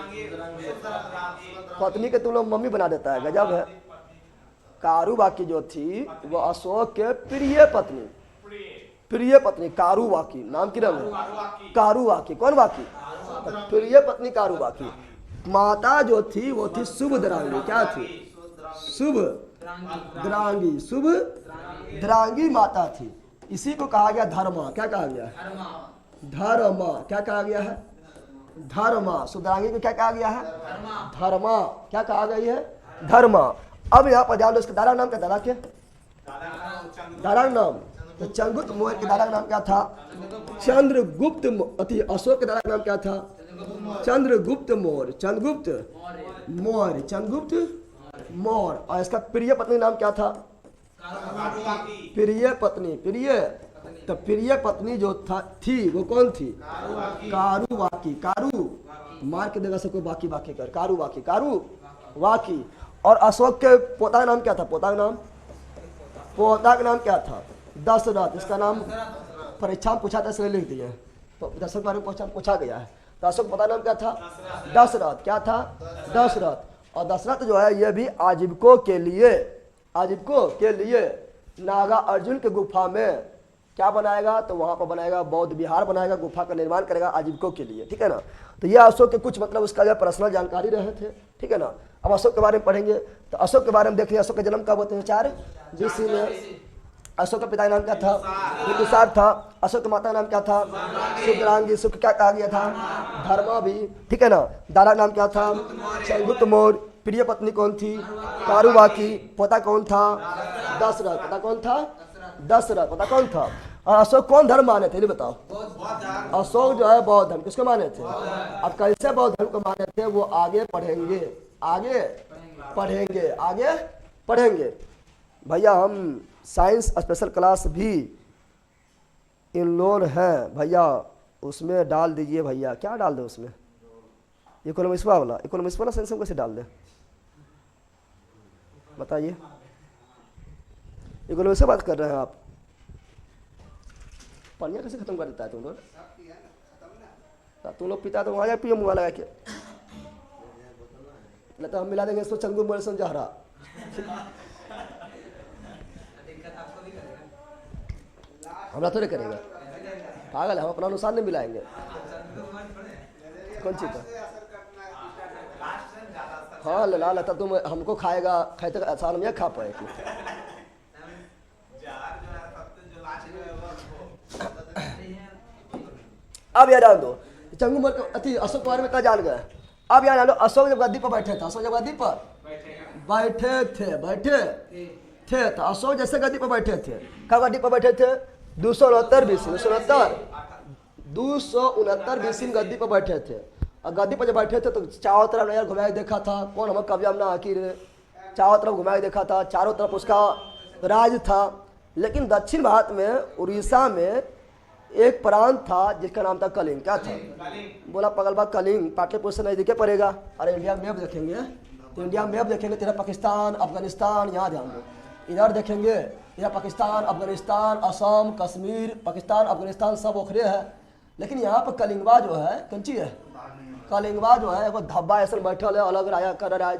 पत्नी के तुम लोग मम्मी बना देता है, गजब है। कारूबाकी जो थी वो अशोक के प्रिय पत्नी, प्रिय पत्नी कारूबाकी। नाम की रंग कारूबाकी। कौन बाकी? प्रिय पत्नी कारूबाकी। माता जो थी वो थी शुभद्रांगी। क्या थी? शुभद्रांगी। शुभद्रांगी माता थी। इसी को कहा गया धर्मा। क्या कहा गया? धर्मा। क्या कहा गया है? धर्मा। शुभद्रांगी को क्या कहा गया है? धर्मा। क्या कहा गई है? धर्मा। अब यहाँ पर ध्यान दो, इसके दादा नाम क्या? दादा के दादा नाम तो चंद्रगुप्त मौर्य के दादा का नाम क्या था? चंद्रगुप्त। अशोक के दादा का नाम क्या था? चंद्रगुप्त मौर्य। चंद्रगुप्त मौर्य। चंद्रगुप्त मौर्य। और इसका प्रिय पत्नी नाम क्या था? प्रिय पत्नी। प्रिय, तो प्रिय पत्नी जो थी वो कौन थी? कारूबाकी। कारू मार के देगा सबको, बाकी बाकी कर। कारूबाकी। कारूबाकी। और अशोक के पोता का नाम क्या था? पोता का नाम क्या था? दशरथ। इसका नाम परीक्षा में पूछा था, इसलिए लिख दिए। तो दशरथ बारे में पूछा गया है। तो अशोक पता नाम क्या था? दशरथ। क्या था? दशरथ। और दशरथ जो है ये भी आजीविकों के लिए नागा अर्जुन के गुफा में क्या बनाएगा? तो वहां पर बनाएगा बौद्ध विहार बनाएगा, गुफा का निर्माण करेगा आजीविकों के लिए। ठीक है ना। तो ये अशोक के कुछ मतलब उसका जो पर्सनल जानकारी रहे थे। ठीक है ना। अब अशोक के बारे में पढ़ेंगे। तो अशोक के बारे में देखिए, अशोक का जन्म कब होते हैं? 4 BC में। अशोक का पिता का नाम क्या था? बिंदुसार था। अशोक की माता का नाम क्या था? शुक्रांगी। शुक्र क्या कहा गया था? धर्मा भी। ठीक है ना। दादा नाम क्या था? चंद्रगुप्त मौर्य। प्रिय पत्नी कौन थी? कारुबाकी। पोता कौन था? दशरथ। पोता कौन था? दशरथ। पोता कौन था? और अशोक कौन धर्म माने थे? ये बताओ। अशोक जो है बौद्ध धर्म। किसको माने थे? अब कैसे बौद्ध धर्म को माने थे वो आगे पढ़ेंगे। भैया हम साइंस स्पेशल क्लास भी इनलोड है भैया, उसमें डाल दीजिए भैया। क्या डाल दे उसमें? इकोनॉमिक्स वाला साइंस में कैसे डाल दे बताइए? इकोनॉमिक्स से बात कर रहे हैं आप? पढ़िया कैसे खत्म कर देता है तुम लोग? तुम लोग पिता तो वहाँ जाए पियो मुँह लगा के, नहीं तो हम मिला देंगे इसको चंगू मोल जहरा। हमरा थोड़े करेगा, पागल है, हम अपना अनुसार नहीं मिलाएंगे। कौन चीज का? हाँ ला लेता तुम हमको खाएगा, खाते आसान में खा पाए। अब याद डाल दो चंगू मोल अति अशोक के बारे में क्या जान गए? अब याद डालो अशोक जब गद्दी पर बैठे थे, अशोक जब गद्दी पर बैठे थे तो अशोक जैसे गद्दी पर बैठे थे, क्या गद्दी पर बैठे थे? 269 BC में गद्दी पर बैठे थे। और गद्दी पर जब बैठे थे तो चारों तरफ नजर घुमाए देखा था। कौन? हमें कभी हमने आखिर चारों तरफ घुमाए देखा था, चारों तरफ उसका राज था। लेकिन दक्षिण भारत में उड़ीसा में एक प्रांत था जिसका नाम था कलिंग। क्या था? बोला पगल बात कलिंग पाटलिपुत्र से नजदीक पड़ेगा। अरे इंडिया मैप देखेंगे तो इंडिया मैप देखेंगे तेरा पाकिस्तान अफगानिस्तान, यहाँ ध्यान दो, इधर देखेंगे इधर पाकिस्तान अफगानिस्तान असम कश्मीर पाकिस्तान अफगानिस्तान सब ओखरे है। लेकिन यहाँ पर कलिंगवा जो है कंची है, कलिंगवा जो है एगो धब्बा ऐसा बैठल है, अलग राजा कर राज।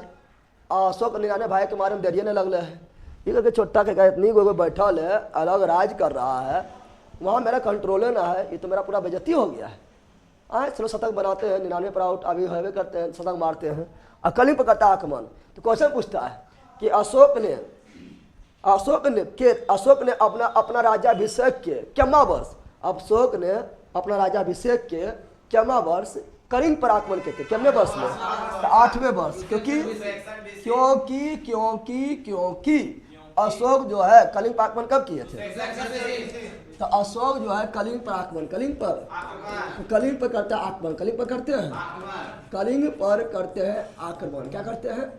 अशोक निराने भाई के मारे में डरिए नहीं लगल है, ये करके छोटा के इतनी गो बैठल है अलग राज कर रहा है, वहाँ मेरा कंट्रोल ना है, ये तो मेरा पूरा बेइज्जती हो गया है। आए चलो शतक बनाते हैं, 99 पर आउट अभी हवे करते हैं, शतक मारते हैं, और कलिंग पर करता आक्रमण। तो क्वेश्चन पूछता है कि अशोक ने अपना राज्याभिषेक के क्यमा वर्ष, अशोक ने अपना राज्याभिषेक के क्यमा वर्ष कलिंग पर आक्रमण किए थे? कितने वर्ष में? तो 8वें वर्ष। क्योंकि अशोक जो है कलिंग पर आक्रमण कब किए थे? तो अशोक जो है कलिंग पर आक्रमण, कलिंग पर करते हैं आक्रमण, कलिंग पर करते हैं आक्रमण। क्या करते हैं?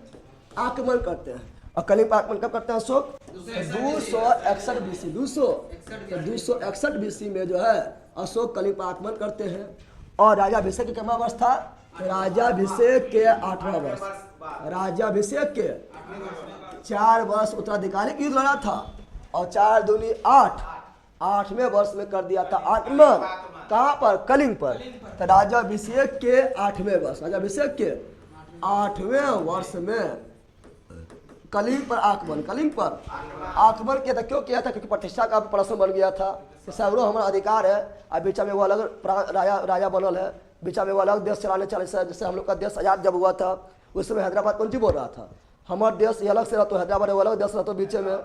आक्रमण करते हैं। और कलिंग पर आक्रमण कब करते हैं अशोक? 261 BC 261 BC में जो है अशोक कलिंग पर आक्रमण करते हैं। और राज्याभिषेक के कितना वर्ष था? राज्याभिषेक के 8वां वर्ष, राज्याभिषेक के 4 वर्ष उत्तराधिकारी की लड़ा था, और 4 दूनी 8, 8वें वर्ष में कर दिया था आक्रमण। कहाँ पर? कलिंग पर। तो राज्याभिषेक के 8वें वर्ष, राज्याभिषेक के 8वें वर्ष में कलिंग पर आक्रमण, कलिंग पर आक्रमण किया था। क्यों किया था? क्योंकि प्रतिष्ठा का प्रश्न बन गया था कि सगरो हमारा अधिकार है, अब बीचा में वो अलग राजा बनल है, बीचा में वो अलग देश चलाने चले। जैसे हम लोग का देश आजाद जब हुआ था उस समय हैदराबाद कौन सी बोल रहा था हमारा देश ये अलग से रहता, हैदराबाद वो अलग देश रहता। बीच में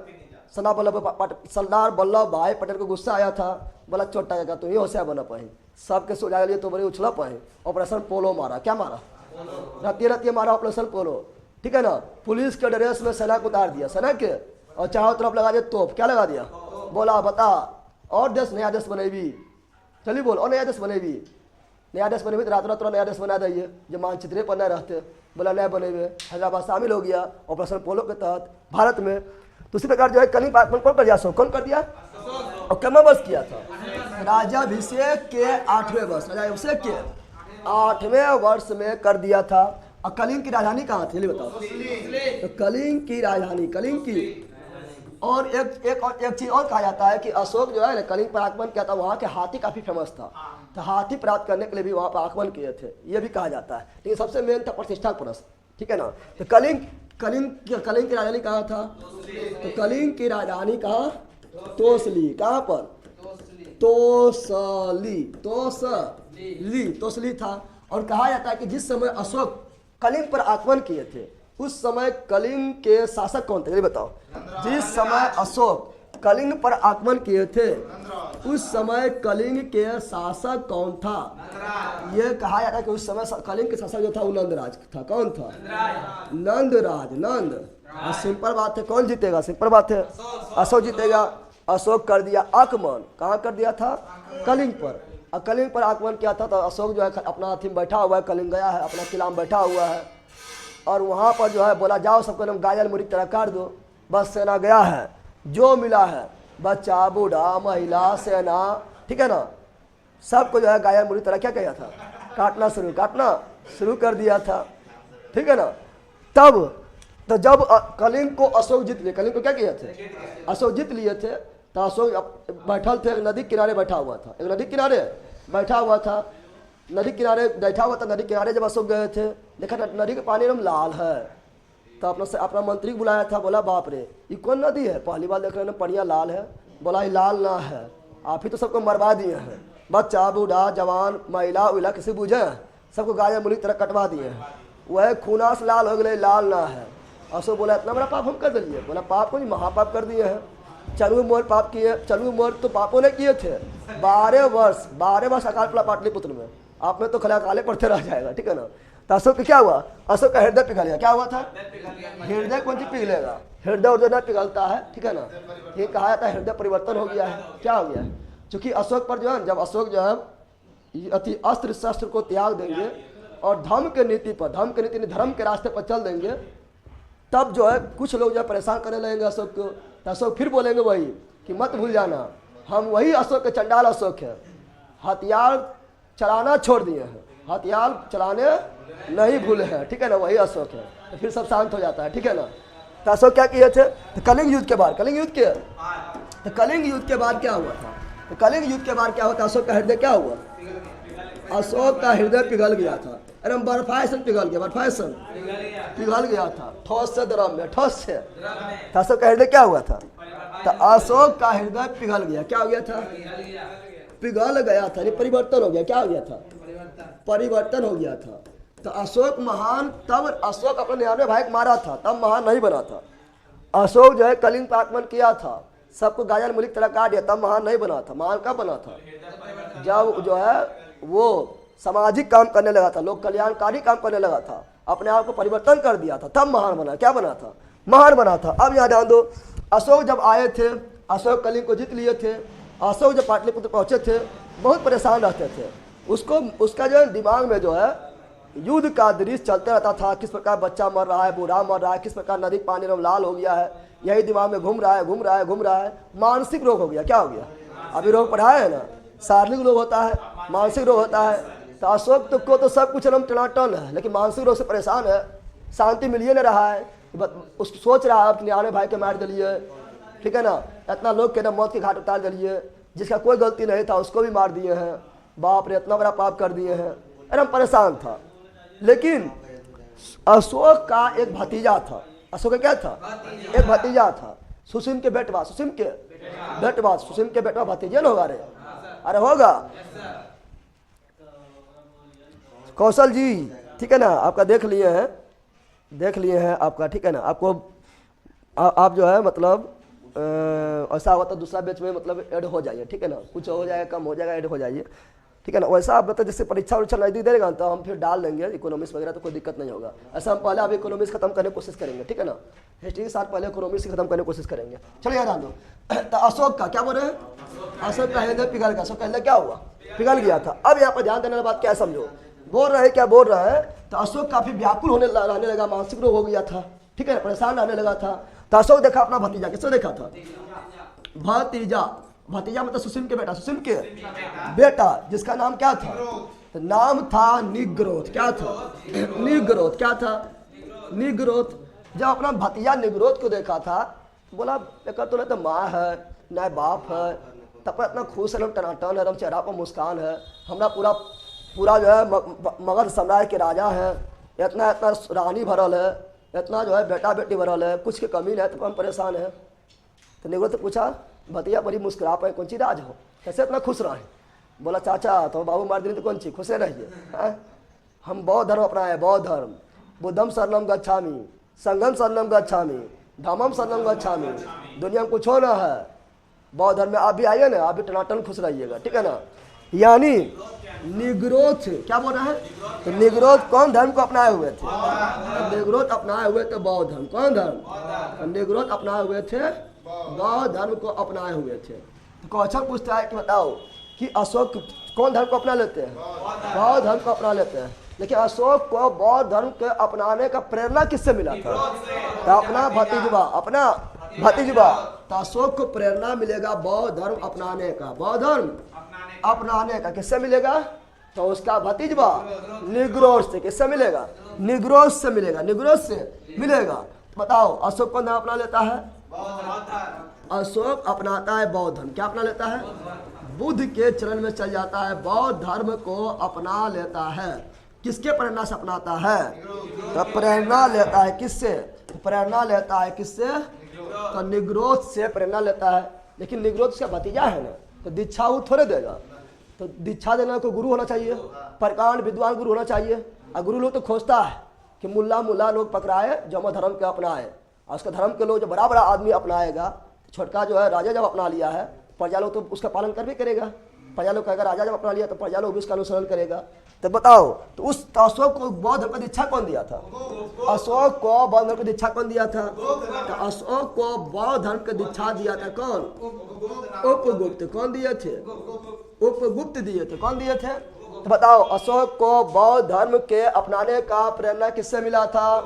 सरदार वल्लभ भाई पटेल को गुस्सा आया था, बोला छोटा जगह तुम ये होशियार बना पाए, सबके सुझाव लिए तो बड़े उछला पाए। ऑपरेशन पोलो मारा, क्या मारा? रतिये मारा ऑपरेशन पोलो। ठीक है ना। पुलिस के ड्रेस में सेना को उतार दिया, सेना के, और चारों तरफ लगा दिया तोप। क्या लगा दिया? बोला बता और देश नया देश बनेगी, चलिए बोल, और नया देश बनेगी, नया देश बनेगी तो रात नया देश बना दिए जो मानचित्र पर नहीं रहते। बोला नया बनेगे, हैदराबाद शामिल हो गया ऑपरेशन पोलो के तहत भारत में। तो उसी प्रकार जो है कलिंग पर आक्रमण कौन कर दिया? अशोक। कौन कर दिया? और कितना वर्ष किया था? राज्याभिषेक के 8वें वर्ष, राज्याभिषेक के 8वें वर्ष में कर दिया था। और कलिंग की राजधानी कहाँ थी? बताओ। तो कलिंग की राजधानी, कलिंग की। और एक चीज और कहा जाता है कि अशोक जो है ना कलिंग पर आक्रमण किया था, वहाँ के हाथी काफी फेमस था। तो हाथी प्राप्त करने के लिए भी वहां पर आगमन किए थे, ये भी कहा जाता है। लेकिन सबसे मेन था प्रतिष्ठा पुरुष, ठीक है ना। तो कलिंग कलिंग की राजधानी कहाँ था? तो कलिंग की राजधानी कहाँ? तोसली। कहाँ पर? तोसली था। और कहा जाता है कि जिस समय अशोक कलिंग पर आक्रमण किए थे उस समय कलिंग के शासक कौन थे? ये बताओ। जिस समय अशोक कलिंग पर आक्रमण किए थे उस समय कलिंग के शासक कौन था? ये कहा जाता है कि उस समय कलिंग के शासक जो था वो नंदराज था। कौन था? नंदराज। नंद। सिंपल बात है, कौन जीतेगा? सिंपल बात है, अशोक जीतेगा। अशोक कर दिया आक्रमण, कहाँ कर दिया था? कलिंग पर। और कलिंग पर आक्रमण किया था तो अशोक जो है अपना अथी में बैठा हुआ है, कलिंग गया है, अपना किला में बैठा हुआ है और वहाँ पर जो है बोला जाओ सबको एकदम गाजल मुड़ी तरह काट दो। बस सेना गया है, जो मिला है बच्चा बूढ़ा महिला सेना, ठीक है ना, सबको जो है गाजल मुड़ी तरह क्या किया था? काटना शुरू कर दिया था, ठीक है ना। तब तो जब कलिंग को अशोक जीत लिए, कलिंग को क्या किए थे? अशोक जीत लिए थे। तो अशोक बैठल थे, एक नदी किनारे बैठा हुआ था, एक नदी किनारे बैठा हुआ था, नदी किनारे बैठा हुआ था। नदी किनारे जब अशोक गए थे देखा नदी का पानी एकदम लाल है। तो अपना मंत्री बुलाया था, बोला बाप रे ये कौन नदी है? पहली बार देख रहे हैं पनिया लाल है। बोला ये लाल ना है, आप ही तो सबको मरवा दिए हैं, बच्चा बूढ़ा जवान महिला उला किसी बुझे सबको गाय मुली तरह कटवा दिए हैं, वह खूना से लाल हो गए, लाल ना है। अशोक बोला इतना बड़ा पाप हम कर दिए? बोला पाप को नहीं, महापाप कर दिए हैं। चलू मोर पाप किए, चलू मोर तो पापों ने किए थे। 12 वर्ष अकाल पड़ा पाटलिपुत्र में, आप में तो खला काले पड़ते रह जाएगा, ठीक है ना। तो अशोक का क्या हुआ? अशोक का हृदय पिघल गया। क्या हुआ था? हृदय कौन सी पिघलेगा? हृदय उर्दय न पिघलता है, ठीक है ना। ये कहा जाता है हृदय परिवर्तन हो गया है। क्या हो गया है? क्योंकि अशोक पर जो है, जब अशोक जो है अति अस्त्र शस्त्र को त्याग देंगे और धर्म के नीति पर, धर्म के रास्ते पर चल देंगे, तब जो है कुछ लोग जो है परेशान करने लगेंगे अशोक को। तो अशोक फिर बोलेंगे वही कि मत भूल जाना हम वही अशोक के चंडाल अशोक है, हथियार चलाना छोड़ दिए हैं, हथियार चलाने नहीं भूले हैं, ठीक है ना, वही अशोक है। तो फिर सब शांत हो जाता है, ठीक है ना। तो अशोक क्या किए थे? तो कलिंग युद्ध के बाद क्या हुआ था? तो कलिंग युद्ध के बाद क्या होता? अशोक का हृदय क्या हुआ? अशोक का हृदय पिघल गया था, अरे बर्फायसन पिघल गया, बर्फायसन पिघल गया था, ठोस से द्रव में, ठोस से। तो अशोक का हृदय क्या हुआ था? तो अशोक का हृदय पिघल गया। क्या हो गया था? पिघल गया था, ये परिवर्तन हो गया। क्या हो गया था? परिवर्तन हो गया था। तो अशोक महान, तब अशोक अपने 99 भाई को मारा था, तब महान नहीं बना था। अशोक जो है कलिंग पर आक्रमण किया था, सबको गाजर मुलिक तरह काट दिया, तब महान नहीं बना था। महान कब बना था? जब जो है वो सामाजिक काम करने लगा था, लोग कल्याणकारी काम करने लगा था, अपने आप को परिवर्तन कर दिया था, तब महान बना। क्या बना था? महान बना था। अब यहाँ ध्यान दो, अशोक जब आए थे, अशोक कलिंग को जीत लिए थे, अशोक जब पाटलिपुत्र पहुंचे थे बहुत परेशान रहते थे। उसका जो है दिमाग में जो है युद्ध का दृश्य चलता रहता था, किस प्रकार बच्चा मर रहा है, बूढ़ा मर रहा है, किस प्रकार नदी पानी में लाल हो गया है, यही दिमाग में घूम रहा है। मानसिक रोग हो गया। क्या हो गया? अभी रोग पढ़ाया है ना, शारीरिक रोग होता है, मानसिक रोग होता है। तो अशोक को तो सब कुछ एकदम टनाटन है, लेकिन मानसिक रोग से परेशान है, शांति मिलिए नहीं रहा है। उसको सोच रहा है अपने 99 भाई के मार दिलिए, ठीक है ना, इतना लोग के ना मौत के घाट उतार दिलिए, जिसका कोई गलती नहीं था उसको भी मार दिए हैं, बाप रे इतना बड़ा पाप कर दिए हैं, एकदम परेशान था। लेकिन अशोक का एक भतीजा था। अशोक का क्या था? एक भतीजा था, सुसिम के बेटवा, सुसिम के बेटवा भतीजे न होगा? अरे होगा कौशल जी, ठीक है ना, आपका देख लिए हैं आपका, ठीक है ना। आपको आप जो है मतलब ऐसा होता दूसरा बैच में मतलब ऐड हो जाइए, ठीक है ना, कुछ हो जाएगा कम हो जाएगा, ऐड हो जाइए, ठीक है ना। वैसा आप मतलब जैसे परीक्षा नजदीक देगा तो हम फिर डाल देंगे इकोनॉमिक्स वगैरह, तो कोई दिक्कत नहीं होगा। ऐसा हम पहले आप इकोनॉमिक्स खत्म करने की कोशिश करेंगे, ठीक है ना, हिस्ट्री के साथ पहले इकोनॉमिक्स खत्म करने की कोशिश करेंगे। चलो याद दो। तो अशोक का क्या बोल रहे हैं? अशोक का हृदय पिघल गया। अशोक का हृदय क्या हुआ? पिघल गया था। अब यहाँ पर ध्यान देने वाली बात क्या समझो, बोल रहे हैं क्या बोल रहा है? तो अशोक काफी व्याकुल रहने लगा, मानसिक रोग हो गया था, ठीक है, परेशान रहने लगा था। तो अशोक देखा अपना भतीजा, किसको देखा था? भतीजा मतलब सुसिम के बेटा, सुसिम के बेटा, जिसका नाम क्या था? तो नाम था निग्रोध। क्या था? निग्रोध। क्या था? निग्रोध। जब अपना भतीजा निग्रोध को देखा था, बोला एक तो न तो माँ है न बाप है, तब पर इतना खुश है, टनाटन है, एकदम चेहरा पर मुस्कान है, हमरा पूरा पूरा जो है मगध साम्राज्य के राजा है, इतना इतना रानी भरल है, इतना जो है बेटा बेटी भरल है, कुछ की कमी नहीं है, तो हम परेशान है। तो निगरो से पूछा, भतिया बड़ी मुस्कुरा पाए, कौन सी राज हो, कैसे इतना खुश रहे? बोला चाचा तो बाबू मार दिन तो कौन सी खुश रहिए, हम बौद्ध धर्म अपनाए, बौद्ध धर्म, बुद्धम शरणम गच्छामि, संगम शरणम गच्छामि, धम्मम शरणम गच्छामि, दुनिया में कुछ हो ना है, बौद्ध धर्म में आप भी आइए ना, आप भी टनाटन खुश रहिएगा, ठीक है ना। यानी निग्रोथ क्या बोल रहा है? तो निग्रोथ कौन धर्म को अपनाए हुए थे? निग्रोथ अपनाए हुए थे बौद्ध धर्म। कौन धर्म? निग्रोथ अपनाए हुए थे बौद्ध धर्म को अपनाए हुए थे। तो क्वेश्चन पूछता है कि बताओ कि अशोक कौन धर्म को अपना लेते हैं? बौद्ध धर्म को अपना लेते हैं। लेकिन अशोक को बौद्ध धर्म के अपनाने का प्रेरणा किससे मिला था? तो अपना भतीजवा। तो अशोक को प्रेरणा मिलेगा बौद्ध धर्म अपनाने का, बौद्ध धर्म अपनाने का किससे मिलेगा? तो उसका भतीजवा निग्रोथ से। किससे मिलेगा? निग्रोथ से मिलेगा, निग्रोथ से मिलेगा। बताओ अशोक कौन धर्म अपना लेता है? अशोक अपनाता है बौद्ध धर्म। क्या अपना लेता है? बुद्ध के चरण में चल जाता है, बौद्ध धर्म को अपना लेता है। किसके प्रेरणा से अपनाता है? तो प्रेरणा लेता है किससे? प्रेरणा लेता है किससे? तो निग्रोथ से प्रेरणा लेता है। लेकिन निग्रोथ का भतीजा है ना, तो दीक्षा वो थोड़े देगा। तो दीक्षा देना को गुरु होना चाहिए, प्रकांड विद्वान गुरु होना चाहिए। और गुरु लोग तो खोजता है कि मुल्ला लोग पकड़ाए जो हम धर्म के अपनाए, और उसका धर्म के लोग जो बड़ा बड़ा आदमी अपनाएगा, छोटका जो है राजा जब अपना लिया है, प्रजा लोग तो उसका पालन कर भी करेगा। प्रजा लोग कहेगा राजा जब अपना लिया तो प्रजा लोग भी उसका अनुसरण करेगा। तो बताओ तो उस अशोक को बौद्ध धर्म का दीक्षा कौन दिया था? अशोक को बौद्ध धर्म की दीक्षा कौन दिया था? तो अशोक को बौद्ध धर्म की दीक्षा दिया था कौन? उपगुप्त। कौन दिए थे? उपगुप्त दिए थे। कौन दिए थे? तो बताओ अशोक को बौद्ध धर्म के अपनाने का प्रेरणा किससे मिला था?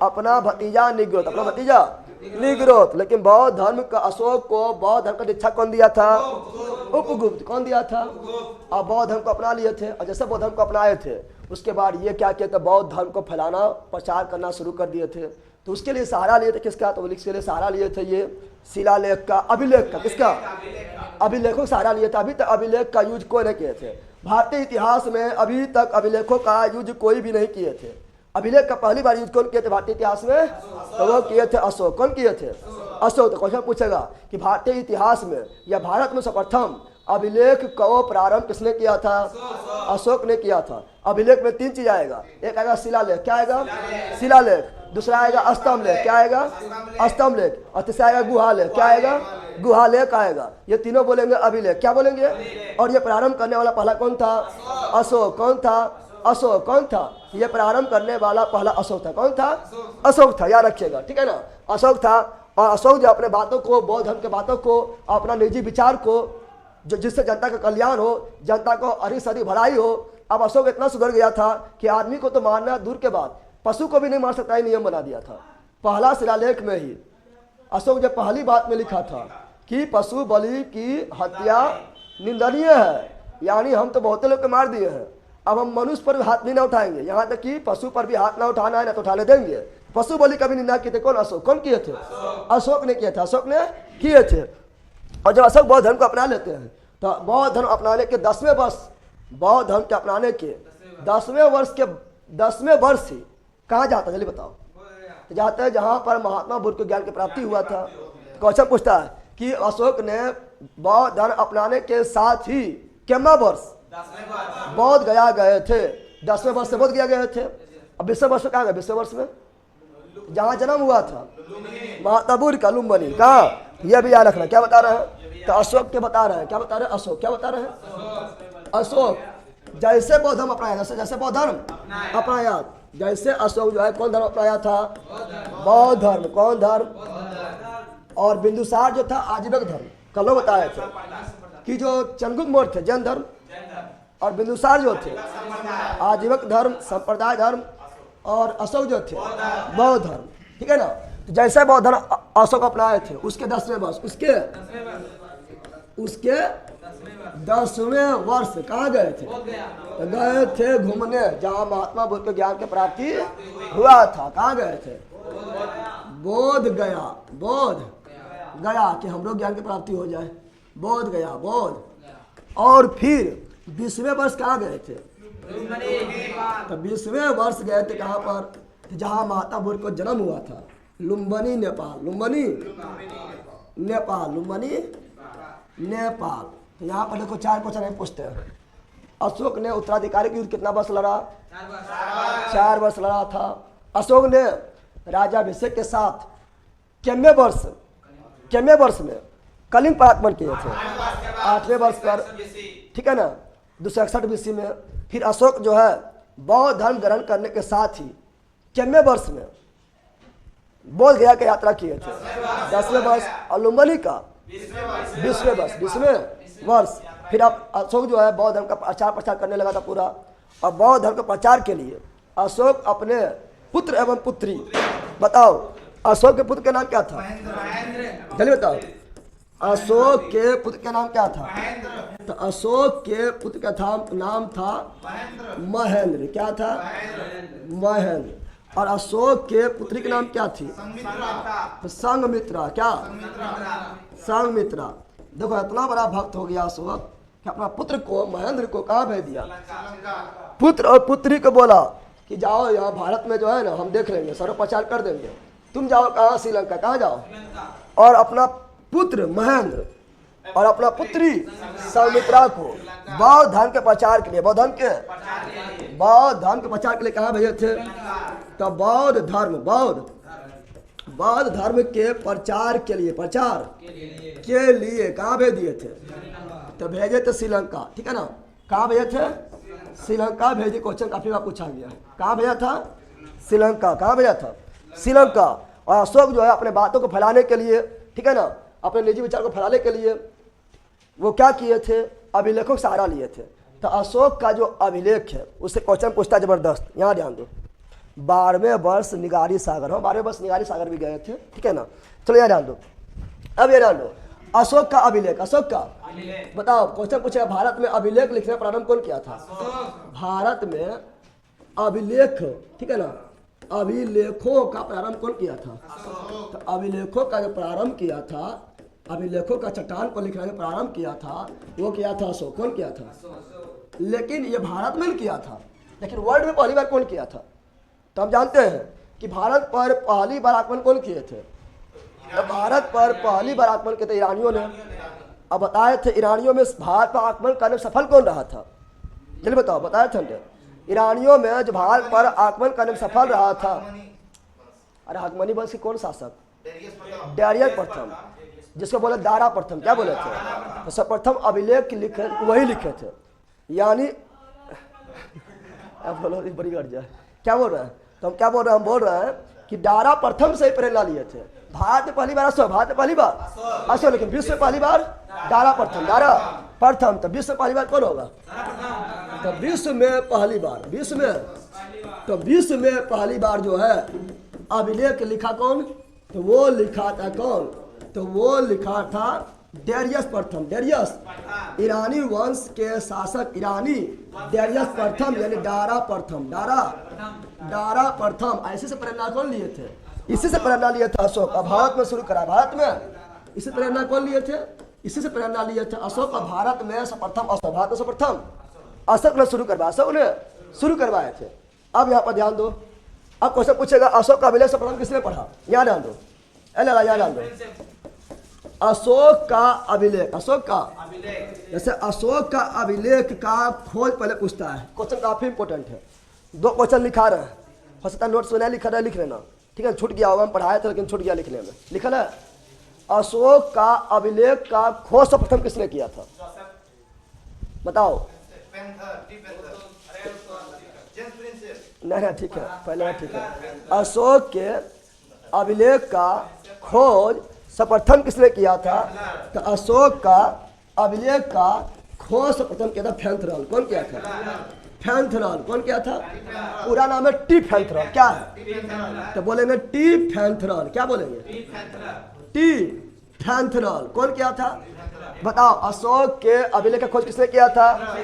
अपना भतीजा निग्रोथ। अपना भतीजा निग्रोथ। लेकिन बौद्ध धर्म का अशोक को बौद्ध धर्म का दीक्षा कौन दिया था? उपगुप्त। कौन दिया था? और बौद्ध धर्म को अपना लिए थे। और जैसे बौद्ध धर्म को अपनाए थे उसके बाद ये क्या किया था? बौद्ध धर्म को फैलाना, प्रचार करना शुरू कर दिए थे। तो उसके लिए सहारा लिए थे किसका? तो उसके लिए सहारा लिए थे ये शिलालेख का, अभिलेख का। किसका? अभिलेखों सहारा लिए थे। अभी तक अभिलेख का यूज कोई नहीं किए थे भारतीय इतिहास में। अभी तक अभिलेखों का यूज कोई भी नहीं किए थे। अभिलेख का पहली बार यूज कौन किए थे भारतीय इतिहास में? तो वो किए थे अशोक। कौन किए थे? अशोक। तो क्वेश्चन पूछेगा कि भारतीय इतिहास में या भारत में सर्वप्रथम अभिलेख को प्रारंभ किसने किया था? अशोक ने किया था। अभिलेख में 3 चीज आएगा। एक आएगा शिलालेख। क्या आएगा? शिलालेख। दूसरा आएगा स्तंभ लेख। क्या आएगा? स्तंभ लेख। और तीसरा आएगा गुहालेख। क्या आएगा? गुहालेख आएगा। ये तीनों बोलेंगे अभिलेख। क्या बोलेंगे? और ये प्रारंभ करने वाला पहला कौन था? अशोक। कौन था? अशोक। कौन था? ये प्रारंभ करने वाला पहला अशोक था। कौन था? अशोक था। याद रखिएगा, ठीक है ना। अशोक था। और अशोक जो अपने बातों को, बौद्ध धर्म के बातों को, अपना निजी विचार को, जो जिससे जनता का कल्याण हो, जनता को अरी सरी भलाई हो। अब अशोक इतना सुधर गया था कि आदमी को तो मारना दूर के बाद पशु को भी नहीं मार सकता, ही नियम बना दिया था। पहला शिलालेख में ही अशोक जब पहली बात में लिखा था कि पशु बलि की हत्या निंदनीय है, यानी हम तो बहुत लोग को मार दिए हैं, अब हम मनुष्य पर भी हाथ नहीं ना उठाएंगे, यहाँ तक कि पशु पर भी हाथ ना उठाना है ना तो उठाने देंगे। पशु बलि का भी निंदा किए थे। कौन? अशोक। कौन किए थे? अशोक ने किए थे। अशोक ने किए थे। और जब अशोक बौद्ध धर्म को अपना लेते हैं तो बौद्ध धर्म अपनाने के 10वें वर्ष, बौद्ध धर्म के अपनाने के 10वें वर्ष ही कहाँ जाता है? जल्दी बताओ। तो जाते हैं जहाँ पर महात्मा बुद्ध को ज्ञान की प्राप्ति हुआ था। क्वेश्चन पूछता है कि अशोक ने बौद्ध धर्म अपनाने के साथ ही कितना वर्ष बौद्ध गया गए थे? 10वें वर्ष से बौद्ध गया गए थे। अब 20वें वर्ष में कहाँ गए? 20वें वर्ष में जहाँ जन्म हुआ था महात्मा बुद्ध का लुम्बिनी। कहाँ? यह भी याद रखना। क्या बता रहे हैं? तो अशोक के बता रहे हैं। क्या बता रहे हैं? अशोक। क्या बता रहे हैं? अशोक जैसे बौद्ध धर्म अपनाया, जैसे बौद्ध धर्म अपनाया, जैसे अशोक जो है कौन धर्म अपनाया था? बौद्ध धर्म। कौन धर्म? और बिंदुसार जो था आजीवक धर्म। कल लोग बताए थे कि जो चंद्रगुप्त मौर्य थे जैन धर्म, और बिंदुसार जो थे आजीवक धर्म, संप्रदाय धर्म, और अशोक जो थे बौद्ध धर्म, ठीक है ना। तो जैसे बौद्ध धर्म अशोक अपनाए थे उसके 10वें वर्ष, उसके 10वें वर्ष कहाँ गए थे? तो गए थे घूमने जहाँ महात्मा बुद्ध के ज्ञान की प्राप्ति हुआ था। कहाँ गए थे? बोध गया। बोध गया कि हमरो ज्ञान की प्राप्ति हो जाए। बोध गया, बोध। और फिर 20वें वर्ष कहाँ गए थे? तो 20वें वर्ष गए थे कहाँ पर? जहाँ महात्मा बुद्ध को जन्म हुआ था, लुम्बिनी नेपाल। लुम्बिनी नेपाल, लुम्बिनी नेपाल। तो यहाँ पर देखो 4 क्वेश्चन पूछते हैं। अशोक ने उत्तराधिकारी की युद्ध कितना वर्ष लड़ा? 4 वर्ष लड़ा था। अशोक ने राजाभिषेक के साथ कितने वर्ष में कलिंग पर आक्रमण किए थे? 8वें वर्ष पर, ठीक है ना, 261 BC में। फिर अशोक जो है बौद्ध धर्म ग्रहण करने के साथ ही कितने वर्ष में बोध गया की यात्रा किए थे? 10वें वर्ष। और लुम्बिनी का 20वें वर्ष। फिर अब अशोक जो है बौद्ध धर्म का प्रचार करने लगा था पूरा। और बौद्ध धर्म के प्रचार के लिए अशोक अपने पुत्र एवं पुत्री, बताओ अशोक के पुत्र का नाम क्या था? जल्दी बताओ, अशोक के पुत्र का नाम क्या था? तो अशोक के पुत्र का नाम था महेंद्र। क्या था? महेंद्र। और अशोक के पुत्री का नाम क्या थी? तो संघमित्रा। क्या? संघमित्रा। देखो इतना बड़ा भक्त हो गया अशोक कि अपना पुत्र को, महेंद्र को कहाँ भेज दिया? पुत्र और पुत्री को बोला कि जाओ यहाँ भारत में जो है ना हम देख लेंगे, सर्वप्रचार कर देंगे, तुम जाओ कहाँ? श्रीलंका। कहाँ जाओ? और अपना पुत्र महेंद्र और अपना पुत्री संघमित्रा को बौद्ध धर्म के प्रचार के लिए, बौद्ध धर्म के प्रचार के लिए कहाँ भेजे थे? तो बौद्ध धर्म के प्रचार के लिए कहाँ भेज दिए थे? तो भेजे थे श्रीलंका। ठीक है ना, कहाँ भेजे थे? श्रीलंका भेजे। क्वेश्चन काफी बार पूछा गया है। कहाँ भेजा था? श्रीलंका। कहाँ भेजा था? श्रीलंका। और अशोक जो है अपने बातों को फैलाने के लिए, ठीक है ना, अपने निजी विचार को फैलाने के लिए वो क्या किए थे? अभिलेखों का सहारा लिए थे। तो अशोक का जो अभिलेख है उससे क्वेश्चन पूछता है जबरदस्त। यहाँ ध्यान दो, 12वें वर्ष निगारी सागर। हो 12वें वर्ष निगारी सागर भी गए थे, ठीक है ना। चलो यहाँ ध्यान दो। अब ये ध्यान दो, अशोक का अभिलेख, अशोक का बताओ। क्वेश्चन पूछेगा भारत में अभिलेख लिखने का प्रारंभ कौन किया था? भारत में अभिलेख, ठीक है ना, अभिलेखों का प्रारंभ कौन किया था? तो अभिलेखों का जो प्रारंभ किया था, अभिलेखों का चट्टान को लिखने का प्रारंभ किया था, वो किया था अशोक। कौन किया था? लेकिन ये भारत में किया था, लेकिन वर्ल्ड में पहली बार कौन किया था? तो हम जानते हैं कि भारत पर पहली बार आक्रमण कौन किए थे? तो भारत पर पहली बार आक्रमण किए थे ईरानियों ने। अब बताए थे ईरानियों में भारत पर आक्रमण करने में सफल कौन रहा था? जल्दी बताओ, बताए थे ईरानियों में जो भारत पर आक्रमण करने में सफल रहा था। अरे हकमनी वंश के कौन शासक? डेरियस प्रथम, जिसको बोले दारा प्रथम। क्या बोले थे? तो सर्वप्रथम अभिलेख लिखे वही लिखे थे। यानी बोलो बड़ी गड़ जाए, क्या बोल रहे हैं? तो हम क्या बोल रहे हैं? हम बोल रहे हैं कि दारा प्रथम से ही प्रेरणा लिए थे। भारत में पहली बार अशोक, भारत में पहली बार अशोक, लेकिन विश्व में पहली बार दारा प्रथम। दारा प्रथम। तो विश्व में पहली बार कौन होगा? तो विश्व में पहली बार, विश्व में पहली बार जो है अभिलेख लिखा कौन? तो वो लिखा था कौन? तो वो लिखा था डेरियस प्रथम। डेरियस ईरानी वंश के शासक, ईरानी डेरियस प्रथम यानी दारा प्रथम। दारा प्रथम। ऐसे से प्रेरणा कौन लिए थे? इसी से प्रेरणा लिए थे अशोक। अब भारत में शुरू करा, भारत में इसी प्रेरणा कौन लिए थे? इसी से प्रेरणा लिए थे अशोक। और भारत में सर्वप्रथम अशोक, भारत में सर्वप्रथम अशोक ने शुरू करवाया, अशोक ने शुरू करवाए थे। अब यहाँ पर ध्यान दो, अब क्वेश्चन पूछेगा अशोक का अभिलेख सर्वप्रथम किसने पढ़ा? यहाँ ध्यान दो, यहाँ ध्यान दो। अशोक का अभिलेख, अशोक का जैसे अशोक का अभिलेख का खोज पहले पूछता है। क्वेश्चन काफी इंपॉर्टेंट है। 2 क्वेश्चन लिखा रहे हैं, हो सकता है नोट्स में नहीं लिखा रहा, लिख लेना, ठीक है। छूट गया होगा, हम पढ़ाए थे लेकिन छूट गया लिखने में। लिखा है अशोक का अभिलेख का खोज सर्वप्रथम किसने किया था? बताओ। नहीं ठीक है, पहले ठीक है। अशोक के अभिलेख का खोज सर्वप्रथम किसने किया था? तो अशोक का अभिलेख का खोज सर्वप्रथम किया था फैंथरल। कौन किया था? फैंथरल। कौन किया था? पूरा नाम है टी फैंथरल। क्या है? तो बोलेंगे टी फैंथरल। क्या बोलेंगे? टी फैंथरल। कौन किया था? बताओ। अशोक के अभिलेख का खोज किसने किया था?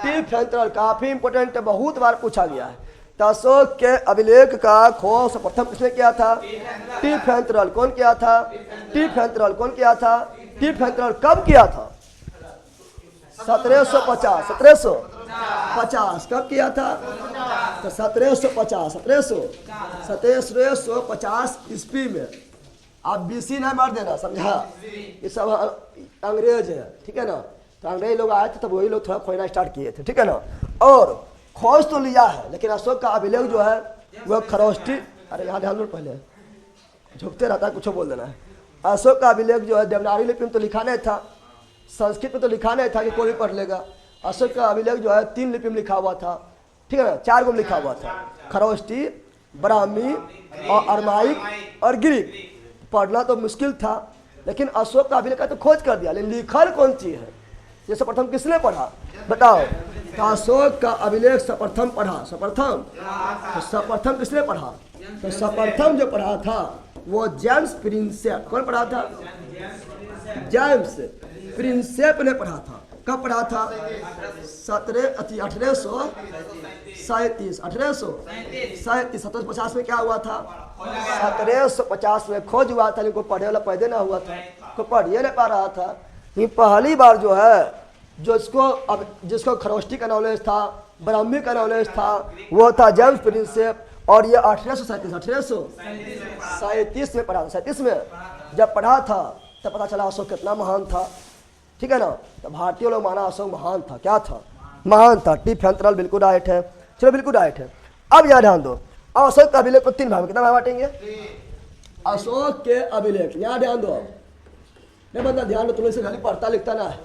टी फैंथरल। काफी इंपोर्टेंट है, बहुत बार पूछा गया है। तो अशोक के अभिलेख का खोज सर्वप्रथम किसने किया था? टिफेंथरल। कौन किया था? टिफेंथरल। कौन किया था? टिफेंथरल। कब किया था? 1750। 1750 कब किया था? तो 1750 ईस्वी में। आप बीसी ना मार देना, समझा? ये सब अंग्रेज है, ठीक है ना? तो अंग्रेज लोग आए थे तब वही लोग थोड़ा खोजना स्टार्ट किए थे, ठीक है ना? और खोज तो लिया है, लेकिन अशोक का अभिलेख जो है वह खरोष्टी, अरे यहाँ ध्यान दो, पहले झुकते रहता है, कुछ बोल देना है। अशोक का अभिलेख जो है देवनागरी लिपि में तो लिखा नहीं था, संस्कृत में तो लिखा नहीं था कि कोई भी पढ़ लेगा। अशोक का अभिलेख जो है 3 लिपि में लिखा हुआ था, ठीक है ना? 4 गो में लिखा हुआ था, खरोष्टी, ब्राह्मी और अरमाइक और ग्रीक। पढ़ना तो मुश्किल था, लेकिन अशोक का अभिलेख का तो खोज कर दिया, लेकिन लिखल कौन चीज है? ये सर्वप्रथम किसने पढ़ा बताओ? तो अशोक का अभिलेख सर्वप्रथम पढ़ा, सर्वप्रथम। तो सर्वप्रथम किसने पढ़ा? तो सर्वप्रथम जो पढ़ा था वो जेम्स प्रिंसेप। कौन पढ़ा था? जेम्स प्रिंसेप ने पढ़ा था। कब पढ़ा था? 1837। 1750 में क्या हुआ था? 1750 में खोज हुआ था, लेकिन कोई पढ़े वाला पैदा ना हुआ था, कोई पढ़ ही नहीं पा रहा था। ये पहली बार जो है जिसको खरोष्टी का नॉलेज था, ब्राह्मी का नॉलेज था, वो था जेम्स प्रिंसेप। और ये 1837 में पढ़ा था। 37 में जब पढ़ा था तब पता चला अशोक कितना महान था, ठीक है ना? तो भारतीय लोग माना अशोक महान था। क्या था? महान था। टिफेंथरल बिल्कुल राइट है। चलो बिल्कुल राइट है। अब यहाँ ध्यान दो, अशोक का अभिलेख को 3 भाग में कितना भाग बांटेंगे? अशोक के अभिलेख, यहाँ ध्यान दो। नहीं बंदा ध्यान दो, तुम इसे खाली पढ़ता लिखता ना है।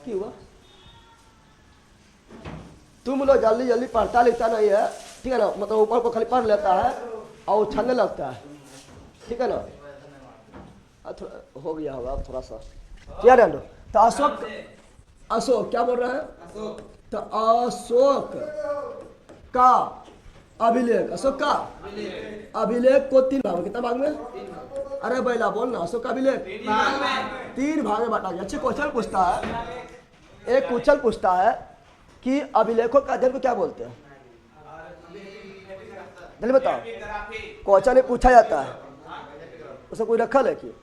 क्यों हुआ? तुम लोग जल्दी जल्दी पढ़ता लिखता नहीं है, ठीक है ना? मतलब ऊपर को खाली पढ़ लेता है और उछलने लगता है, ठीक है ना? थोड़ा हो गया होगा थोड़ा सा। क्या ध्यान दो। तो अशोक क्या बोल रहा है? तो अशोक का अभिलेख, अशोक का अभिलेख को 3 भाग में, कितना भाग में? अरे बैला बोल ना, अशोक का अभिलेख 3 भाग में बांटा गया। अच्छे क्वेश्चन पूछता है, एक क्वेश्चन पूछता है कि अभिलेखों का अध्ययन को क्या बोलते हैं? जल्दी बताओ। क्वेश्चन ये पूछा जाता है, उसमें कोई रखल है कि